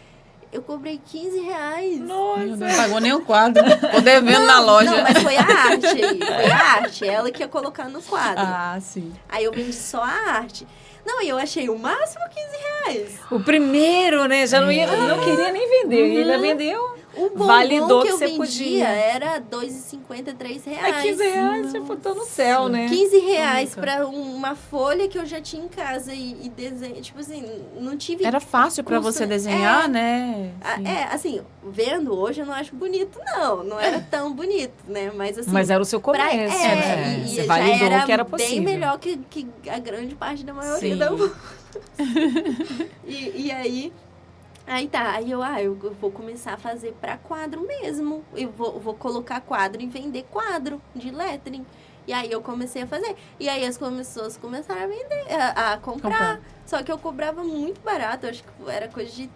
Eu cobrei R$15. Não pagou nem o quadro. Tô devendo na loja. Não, mas foi a arte aí. Foi a arte. Ela que ia colocar no quadro. Ah, sim. Aí eu vendi só a arte. Não, e eu achei o máximo R$15. O primeiro, né? Já não queria nem vender. Ele vendeu. O bombom Validou que que eu você vendia podia. era R$2,50, R$3. R$15, você botou no céu, né? R$15 pra uma folha que eu já tinha em casa e desenho. Tipo assim, não tive. Era fácil pra custo. você desenhar, né? Sim. Assim, vendo hoje eu não acho bonito, não. Não era tão bonito, né? Mas assim. Mas era o seu começo, né? E Você já validou que era possível. bem melhor que a grande parte da maioria Sim. da e aí. Aí tá, aí eu vou começar a fazer pra quadro mesmo. Eu vou colocar quadro e vender quadro de lettering. E aí eu comecei a fazer. E aí as pessoas começaram a vender, a comprar. Só que eu cobrava muito barato. Eu acho que era coisa de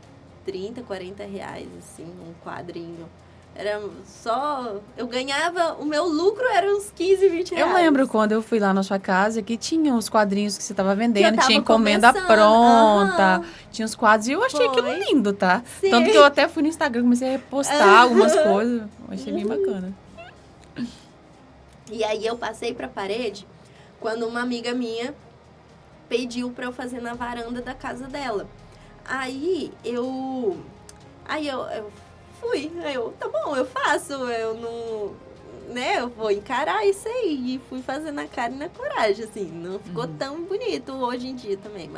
R$30, R$40, assim, um quadrinho. Era só... Eu ganhava... O meu lucro era uns R$15, R$20. Eu lembro quando eu fui lá na sua casa que tinha os quadrinhos que você estava vendendo, tava tinha encomenda começando. pronta, tinha os quadros e eu achei aquilo Foi. lindo, tá? Sim. Tanto que eu até fui no Instagram, comecei a repostar algumas coisas, eu achei bem bacana. E aí eu passei pra parede quando uma amiga minha pediu pra eu fazer na varanda da casa dela. Aí eu fui, tá bom, eu faço, eu não, né, eu vou encarar isso aí. E fui fazer na cara e na coragem, assim, não ficou tão bonito hoje em dia também,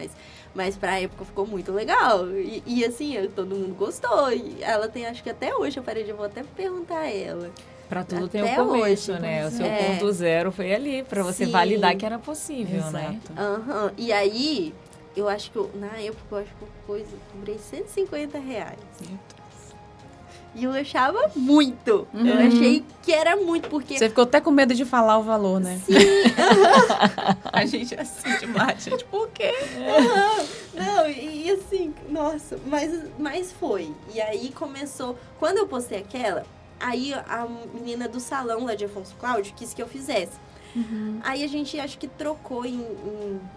mas pra época ficou muito legal. E assim, todo mundo gostou. E ela tem, acho que até hoje a parede, eu vou até perguntar a ela. Pra tudo Até tem o começo, hoje, né? O seu é. ponto zero foi ali, pra você Sim. validar que era possível, né? Exato. E aí, eu acho que na época eu cobrei R$150. E eu achava muito. Eu achei que era muito, porque... Você ficou até com medo de falar o valor, né? Sim. A gente é assim demais, gente, por quê? Não, e assim, nossa, mas foi. E aí começou... Quando eu postei aquela, aí a menina do salão lá de Afonso Cláudio quis que eu fizesse. Aí a gente, acho que trocou em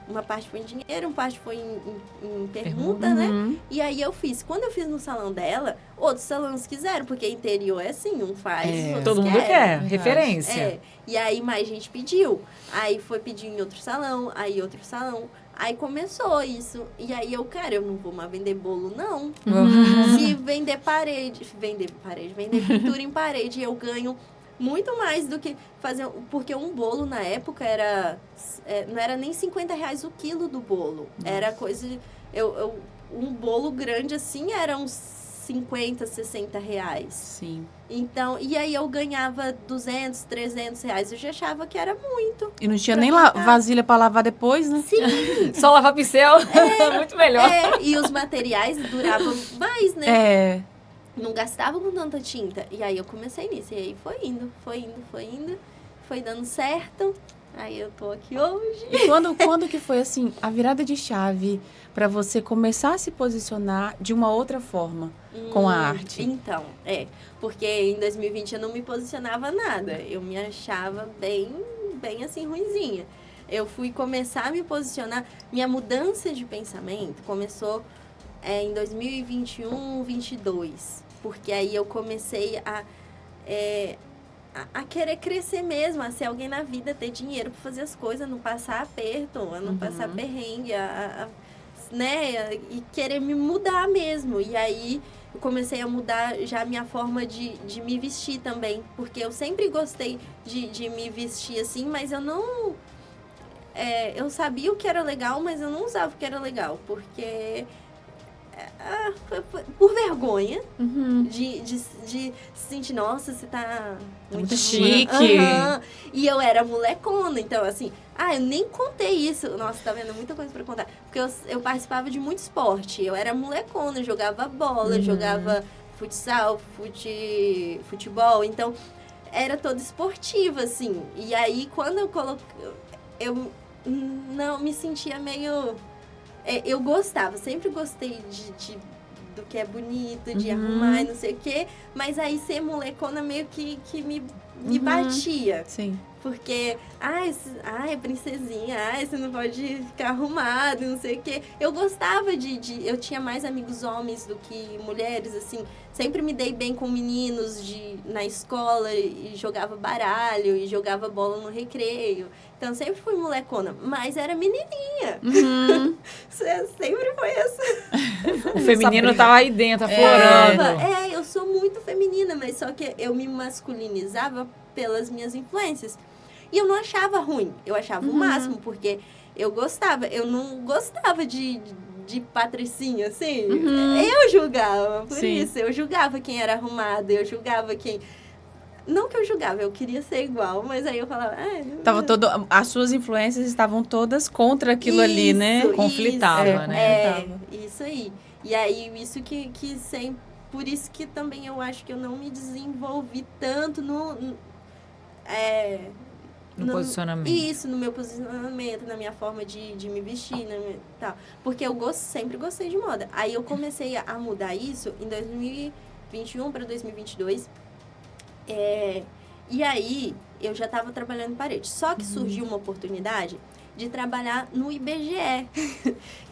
uma parte foi em dinheiro, uma parte foi em pergunta, né? E aí eu fiz. Quando eu fiz no salão dela, outros salões quiseram, porque interior é assim, um faz, os outros Todo mundo querem. quer, referência. É. E aí mais gente pediu. Aí foi pedir em outro salão, aí outro salão. Aí começou isso. E aí eu não vou mais vender bolo, não. Se vender vender pintura em parede, eu ganho muito mais do que fazer... Porque um bolo na época não era nem R$50 o quilo do bolo. Era coisa de... um bolo grande assim era uns R$50, R$60. Sim. Então, e aí eu ganhava R$200, R$300. Eu já achava que era muito. E não tinha Pra nem brincar. vasilha pra lavar depois, né? Sim. Só lavar pincel, muito melhor. E os materiais duravam mais, né? É. Não gastava com tanta tinta. E aí eu comecei nisso. E aí foi indo. Foi dando certo. Aí eu tô aqui hoje. E quando que foi, assim, a virada de chave para você começar a se posicionar de uma outra forma com a arte? Então, porque em 2020 eu não me posicionava nada. Eu me achava bem assim, ruinzinha. Eu fui começar a me posicionar. Minha mudança de pensamento começou em 2021, 2022. Porque aí eu comecei a querer crescer mesmo, a ser alguém na vida, ter dinheiro para fazer as coisas, não passar aperto, a não passar perrengue, né? E querer me mudar mesmo. E aí eu comecei a mudar já a minha forma de me vestir também. Porque eu sempre gostei de me vestir assim, mas eu não... eu sabia o que era legal, mas eu não usava o que era legal. Porque... por vergonha de se sentir, nossa, você tá muito chique. E eu era molecona, então assim, eu nem contei isso. Nossa, tá vendo? Muita coisa pra contar. Porque eu participava de muito esporte. Eu era molecona, jogava bola, jogava futsal, futebol. Então, era toda esportiva, assim. E aí, quando eu coloquei... Eu não me sentia meio... eu gostava, sempre gostei do que é bonito, de arrumar e não sei o quê. Mas aí ser molecona meio que me batia. Sim. Porque, princesinha, você não pode ficar arrumado, não sei o quê. Eu gostava eu tinha mais amigos homens do que mulheres, assim. Sempre me dei bem com meninos na escola e jogava baralho e jogava bola no recreio. Então, sempre fui molecona, mas era menininha. Sempre foi essa. O feminino tava aí dentro, aflorando. Eu sou muito feminina, mas só que eu me masculinizava pelas minhas influências. E eu não achava ruim, eu achava o máximo, porque eu gostava. Eu não gostava de patricinha, assim. Eu julgava, por isso. Eu julgava quem era arrumado, eu julgava quem... Não que eu julgava, eu queria ser igual, mas aí eu falava... As suas influências estavam todas contra aquilo ali, né? Conflitava, né? Isso aí. E aí, isso que sempre... Por isso que também eu acho que eu não me desenvolvi tanto no posicionamento. Isso, no meu posicionamento, na minha forma de me vestir, tal. Porque eu sempre gostei de moda. Aí eu comecei a mudar isso em 2021 para 2022. E aí, eu já estava trabalhando em parede. Só que surgiu uma oportunidade de trabalhar no IBGE,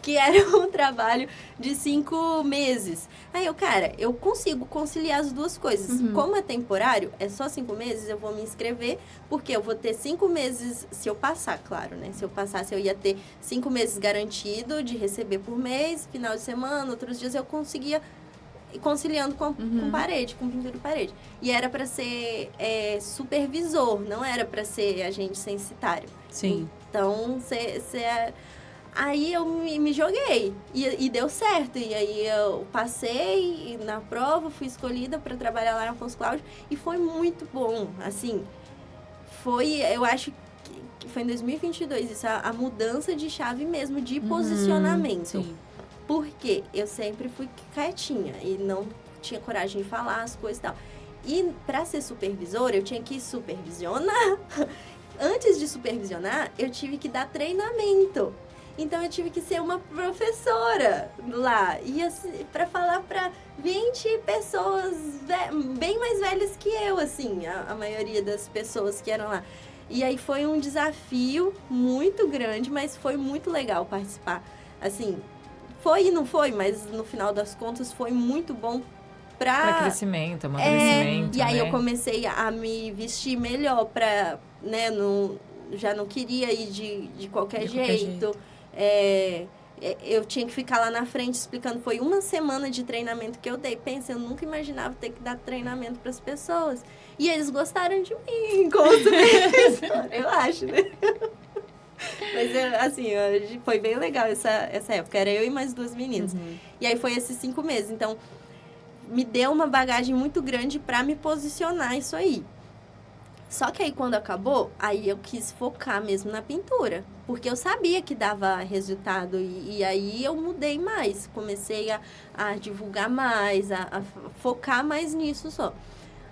que era um trabalho de 5 meses. Aí eu consigo conciliar as duas coisas. Como é temporário, é só 5 meses, eu vou me inscrever, porque eu vou ter 5 meses, se eu passar, claro, né? Se eu passasse, eu ia ter 5 meses garantido de receber por mês, final de semana, outros dias eu conseguia... conciliando com parede, com pintura de parede. E era para ser supervisor, não era para ser agente censitário. Sim. Então, aí eu me joguei e deu certo. E aí eu passei na prova, fui escolhida para trabalhar lá na Afonso Cláudio e foi muito bom. Assim, eu acho que foi em 2022 isso, a mudança de chave mesmo, de posicionamento. Sim. Porque eu sempre fui quietinha e não tinha coragem de falar as coisas e tal. E para ser supervisora, eu tinha que supervisionar. Antes de supervisionar, eu tive que dar treinamento. Então, eu tive que ser uma professora lá. E assim, para falar para 20 pessoas bem mais velhas que eu, assim, a maioria das pessoas que eram lá. E aí foi um desafio muito grande, mas foi muito legal participar. Assim, foi e não foi, mas no final das contas foi muito bom para crescimento, amadurecimento. E aí né? eu comecei a me vestir melhor para, né, já não queria ir de qualquer jeito. Eu tinha que ficar lá na frente explicando. Foi uma semana de treinamento que eu dei. Pensa, eu nunca imaginava ter que dar treinamento para as pessoas. E eles gostaram de mim, como supervisora, eu acho, né? Mas, assim, foi bem legal essa época. Era eu e mais 2 meninas. E aí foi esses 5 meses. Então, me deu uma bagagem muito grande para me posicionar isso aí. Só que aí, quando acabou, aí eu quis focar mesmo na pintura. Porque eu sabia que dava resultado. E aí eu mudei mais. Comecei a divulgar mais, a focar mais nisso só.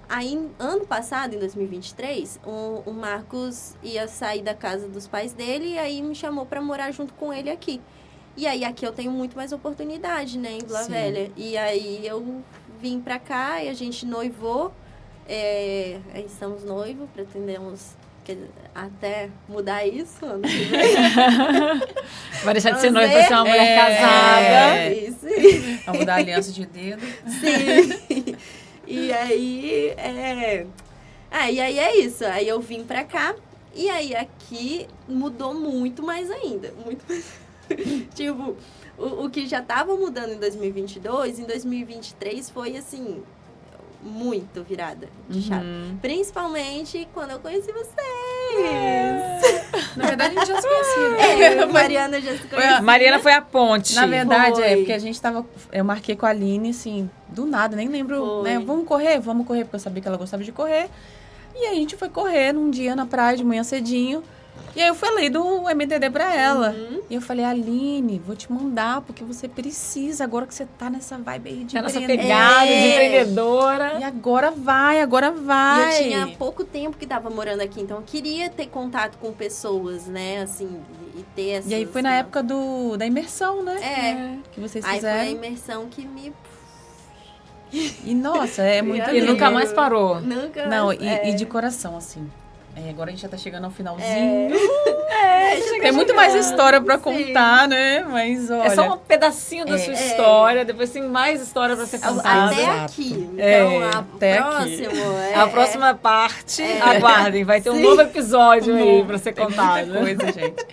Aí, ano passado, em 2023, o Marcos ia sair da casa dos pais dele e aí me chamou para morar junto com ele aqui. E aí, aqui eu tenho muito mais oportunidade, né, em Vila Velha. E aí, eu vim para cá e a gente noivou. Aí estamos noivos, pretendemos até mudar isso ano que vem. Vai deixar de ser noiva para ser uma mulher casada. Isso. Vai mudar a aliança de dedo. Sim. E aí, e aí é isso. Aí eu vim pra cá. E aí aqui mudou muito mais ainda. Muito mais. Tipo, o que já estava mudando em 2022, em 2023 foi assim, muito virada de chave. Principalmente quando eu conheci vocês. Na verdade, a gente já se conhecia. Mariana já se conhecia. Mariana foi a ponte. Na verdade, Foi. porque a gente tava... Eu marquei com a Aline, assim, do nada, nem lembro, né? Vamos correr, porque eu sabia que ela gostava de correr. E aí a gente foi correr num dia na praia, de manhã cedinho. E aí eu falei do MTD pra ela. E eu falei, Aline, vou te mandar, porque você precisa, agora que você tá nessa vibe aí de Tá nessa empreender. pegada de empreendedora. E agora vai. E eu tinha pouco tempo que tava morando aqui, então eu queria ter contato com pessoas, né, assim, e ter essa... E aí foi na época da imersão, né? Que vocês Aí fizeram. foi a imersão que me... E nossa, é muito E lindo. nunca mais parou. Nunca Não, mais... e de coração, assim. Agora a gente já tá chegando ao finalzinho. Tem Tem muito mais história pra contar, né? Mas olha... É só um pedacinho da sua história, depois tem mais história pra ser contada. Até Exato. aqui. É, Então, até aqui. A próxima parte, aguardem, vai ter um novo episódio aí pra ser Tem contado. muita coisa, gente.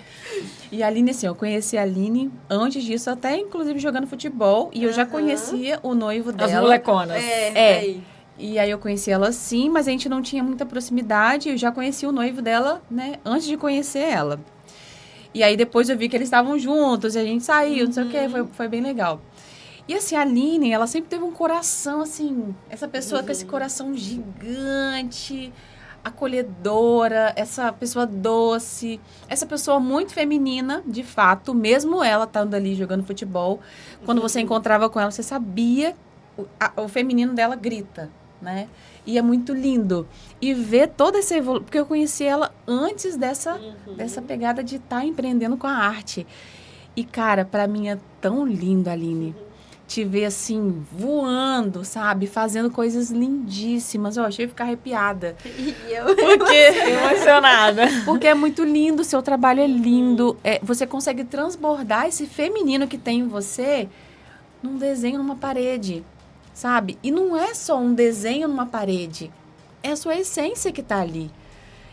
E a Aline, assim, eu conheci a Aline antes disso, até inclusive jogando futebol. E eu já conhecia o noivo As dela. moleconas. Aí. E aí eu conheci ela sim, mas a gente não tinha muita proximidade. Eu já conheci o noivo dela, né, antes de conhecer ela. E aí depois eu vi que eles estavam juntos, e a gente saiu, não sei o quê, foi bem legal. E assim, a Aline, ela sempre teve um coração, assim, essa pessoa com esse coração gigante, acolhedora, essa pessoa doce, essa pessoa muito feminina, de fato, mesmo ela estando ali jogando futebol. Quando você encontrava com ela, você sabia, o feminino dela grita, né? E é muito lindo. E ver toda essa evolução, porque eu conheci ela antes dessa pegada de estar empreendendo com a arte. E, cara, pra mim é tão lindo, Aline, te ver assim, voando, sabe? Fazendo coisas lindíssimas. Eu achei ficar arrepiada. E eu... Emocionada. Porque é muito lindo, seu trabalho é lindo. Você consegue transbordar esse feminino que tem em você num desenho numa parede, sabe? E não é só um desenho numa parede, é a sua essência que tá ali.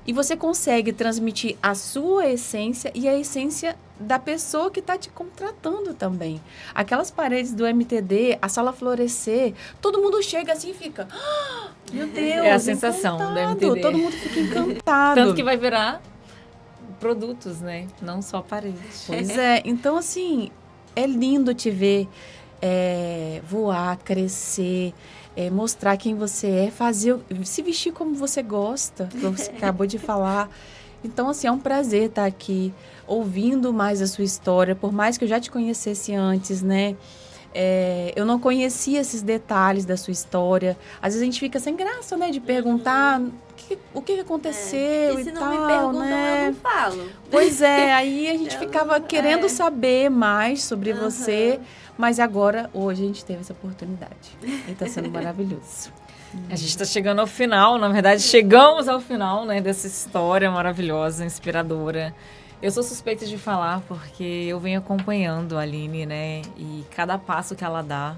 E você consegue transmitir a sua essência e a essência da pessoa que tá te contratando também. Aquelas paredes do MTD, a sala florescer, todo mundo chega assim e fica... "Ah, meu Deus, É a sensação encantado." do MTD. Todo mundo fica encantado. Tanto que vai virar produtos, né? Não só paredes. Pois é. Então, assim, é lindo te ver voar, crescer, mostrar quem você é, se vestir como você gosta, como você acabou de falar. Então, assim, é um prazer estar aqui ouvindo mais a sua história, por mais que eu já te conhecesse antes, né? Eu não conhecia esses detalhes da sua história. Às vezes a gente fica sem graça, né? De perguntar o que aconteceu E e se não tal, me perguntam, né? eu não falo. Pois é, aí a gente Eu ficava não- querendo saber mais sobre você, mas agora, hoje, a gente teve essa oportunidade. E está sendo maravilhoso. A gente está chegando ao final, na verdade, chegamos ao final, né, dessa história maravilhosa, inspiradora. Eu sou suspeita de falar porque eu venho acompanhando a Aline, né, e cada passo que ela dá,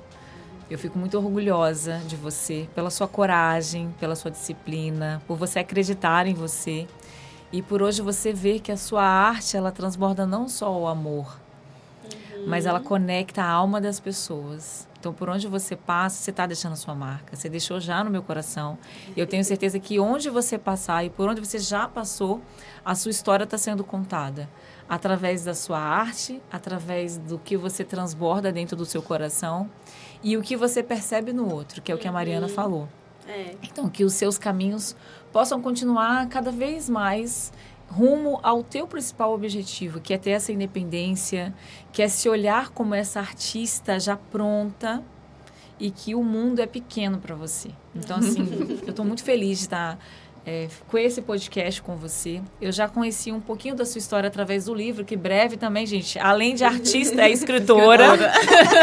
eu fico muito orgulhosa de você, pela sua coragem, pela sua disciplina, por você acreditar em você e por hoje você ver que a sua arte, ela transborda não só o amor, mas ela conecta a alma das pessoas. Então, por onde você passa, você está deixando a sua marca. Você deixou já no meu coração. E eu tenho certeza que onde você passar e por onde você já passou, a sua história está sendo contada. Através da sua arte, através do que você transborda dentro do seu coração e o que você percebe no outro, que é o que a Mariana falou. Então, que os seus caminhos possam continuar cada vez mais rumo ao teu principal objetivo, que é ter essa independência, que é se olhar como essa artista já pronta e que o mundo é pequeno para você. Então, assim, eu estou muito feliz de estar com esse podcast com você. Eu já conheci um pouquinho da sua história através do livro, que breve também, gente, além de artista, é escritora.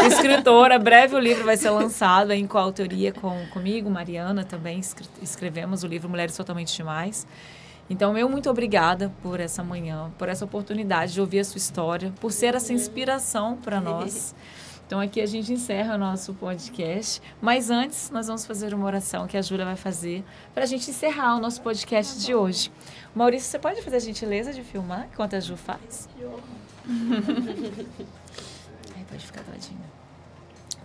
Escritora, breve o livro vai ser lançado em coautoria comigo, Mariana, também escrevemos o livro Mulheres Totalmente Demais. Então, muito obrigada por essa manhã, por essa oportunidade de ouvir a sua história, por ser essa inspiração para nós. Então, aqui a gente encerra o nosso podcast. Mas antes, nós vamos fazer uma oração que a Júlia vai fazer para a gente encerrar o nosso podcast de hoje. Maurício, você pode fazer a gentileza de filmar enquanto a Ju faz? Pode ficar tadinha.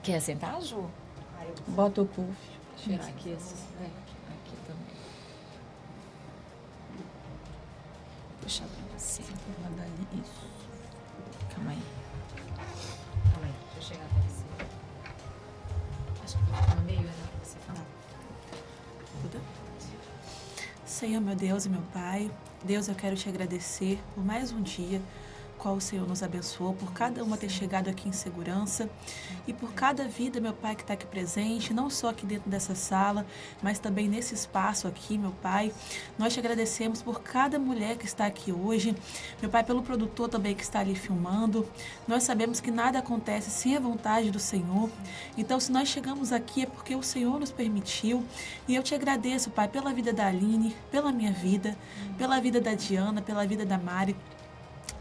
Quer sentar, Ju? Bota o puff. Tirar aqui esses. Aqui também. Puxar pra você. Isso. Calma aí. Calma aí. Deixa eu chegar até você. Acho que pode ficar no meio, né? Pra você falar. Tudo? Senhor, meu Deus e meu Pai, Deus, eu quero te agradecer por mais um dia, qual o Senhor nos abençoou, por cada uma ter chegado aqui em segurança e por cada vida, meu Pai, que está aqui presente, não só aqui dentro dessa sala, mas também nesse espaço aqui, meu Pai. Nós te agradecemos por cada mulher que está aqui hoje, meu Pai, pelo produtor também que está ali filmando. Nós sabemos que nada acontece sem a vontade do Senhor, então se nós chegamos aqui é porque o Senhor nos permitiu, e eu te agradeço, Pai, pela vida da Aline, pela minha vida, pela vida da Diana, pela vida da Mari.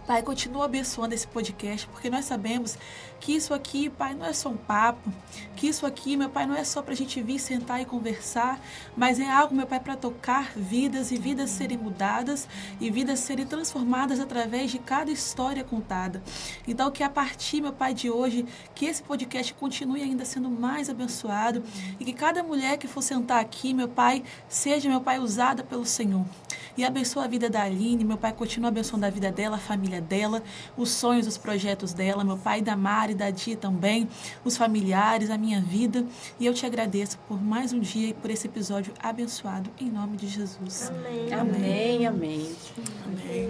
Pai, continua abençoando esse podcast, porque nós sabemos que isso aqui, Pai, não é só um papo, que isso aqui, meu Pai, não é só para a gente vir sentar e conversar, mas é algo, meu Pai, para tocar vidas e vidas serem mudadas e vidas serem transformadas através de cada história contada. Então, que a partir, meu Pai, de hoje, que esse podcast continue ainda sendo mais abençoado e que cada mulher que for sentar aqui, meu Pai, seja, meu Pai, usada pelo Senhor. E abençoa a vida da Aline, meu Pai, continua abençoando a vida dela, a família dela, os sonhos, os projetos dela, meu Pai, da Mari, da Di também, os familiares, a minha vida. E eu te agradeço por mais um dia e por esse episódio abençoado, em nome de Jesus. Amém. Amém, amém. Amém.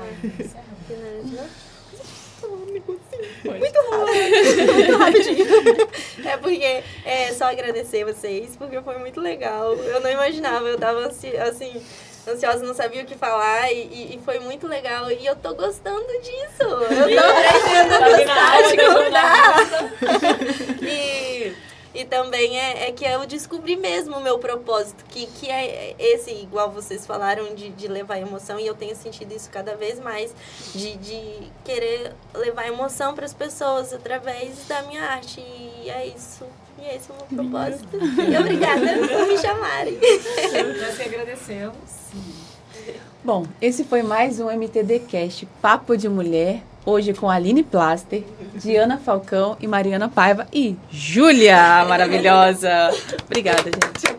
Muito rapidinho. É porque só agradecer vocês, porque foi muito legal. Eu não imaginava, eu tava ansiosa, não sabia o que falar e foi muito legal. E eu tô gostando disso. Eu tô aprendendo a gostar de contar. E também é que eu descobri mesmo o meu propósito, que é esse, igual vocês falaram, de levar emoção, e eu tenho sentido isso cada vez mais, de querer levar emoção para as pessoas através da minha arte, e é isso. E esse é o meu propósito. E obrigada por me chamarem. Nós que agradecemos. Bom, esse foi mais um MTD Cast Papo de Mulher, hoje com Aline Plaster, Diana Falcão e Mariana Paiva e Júlia, maravilhosa. Obrigada, gente.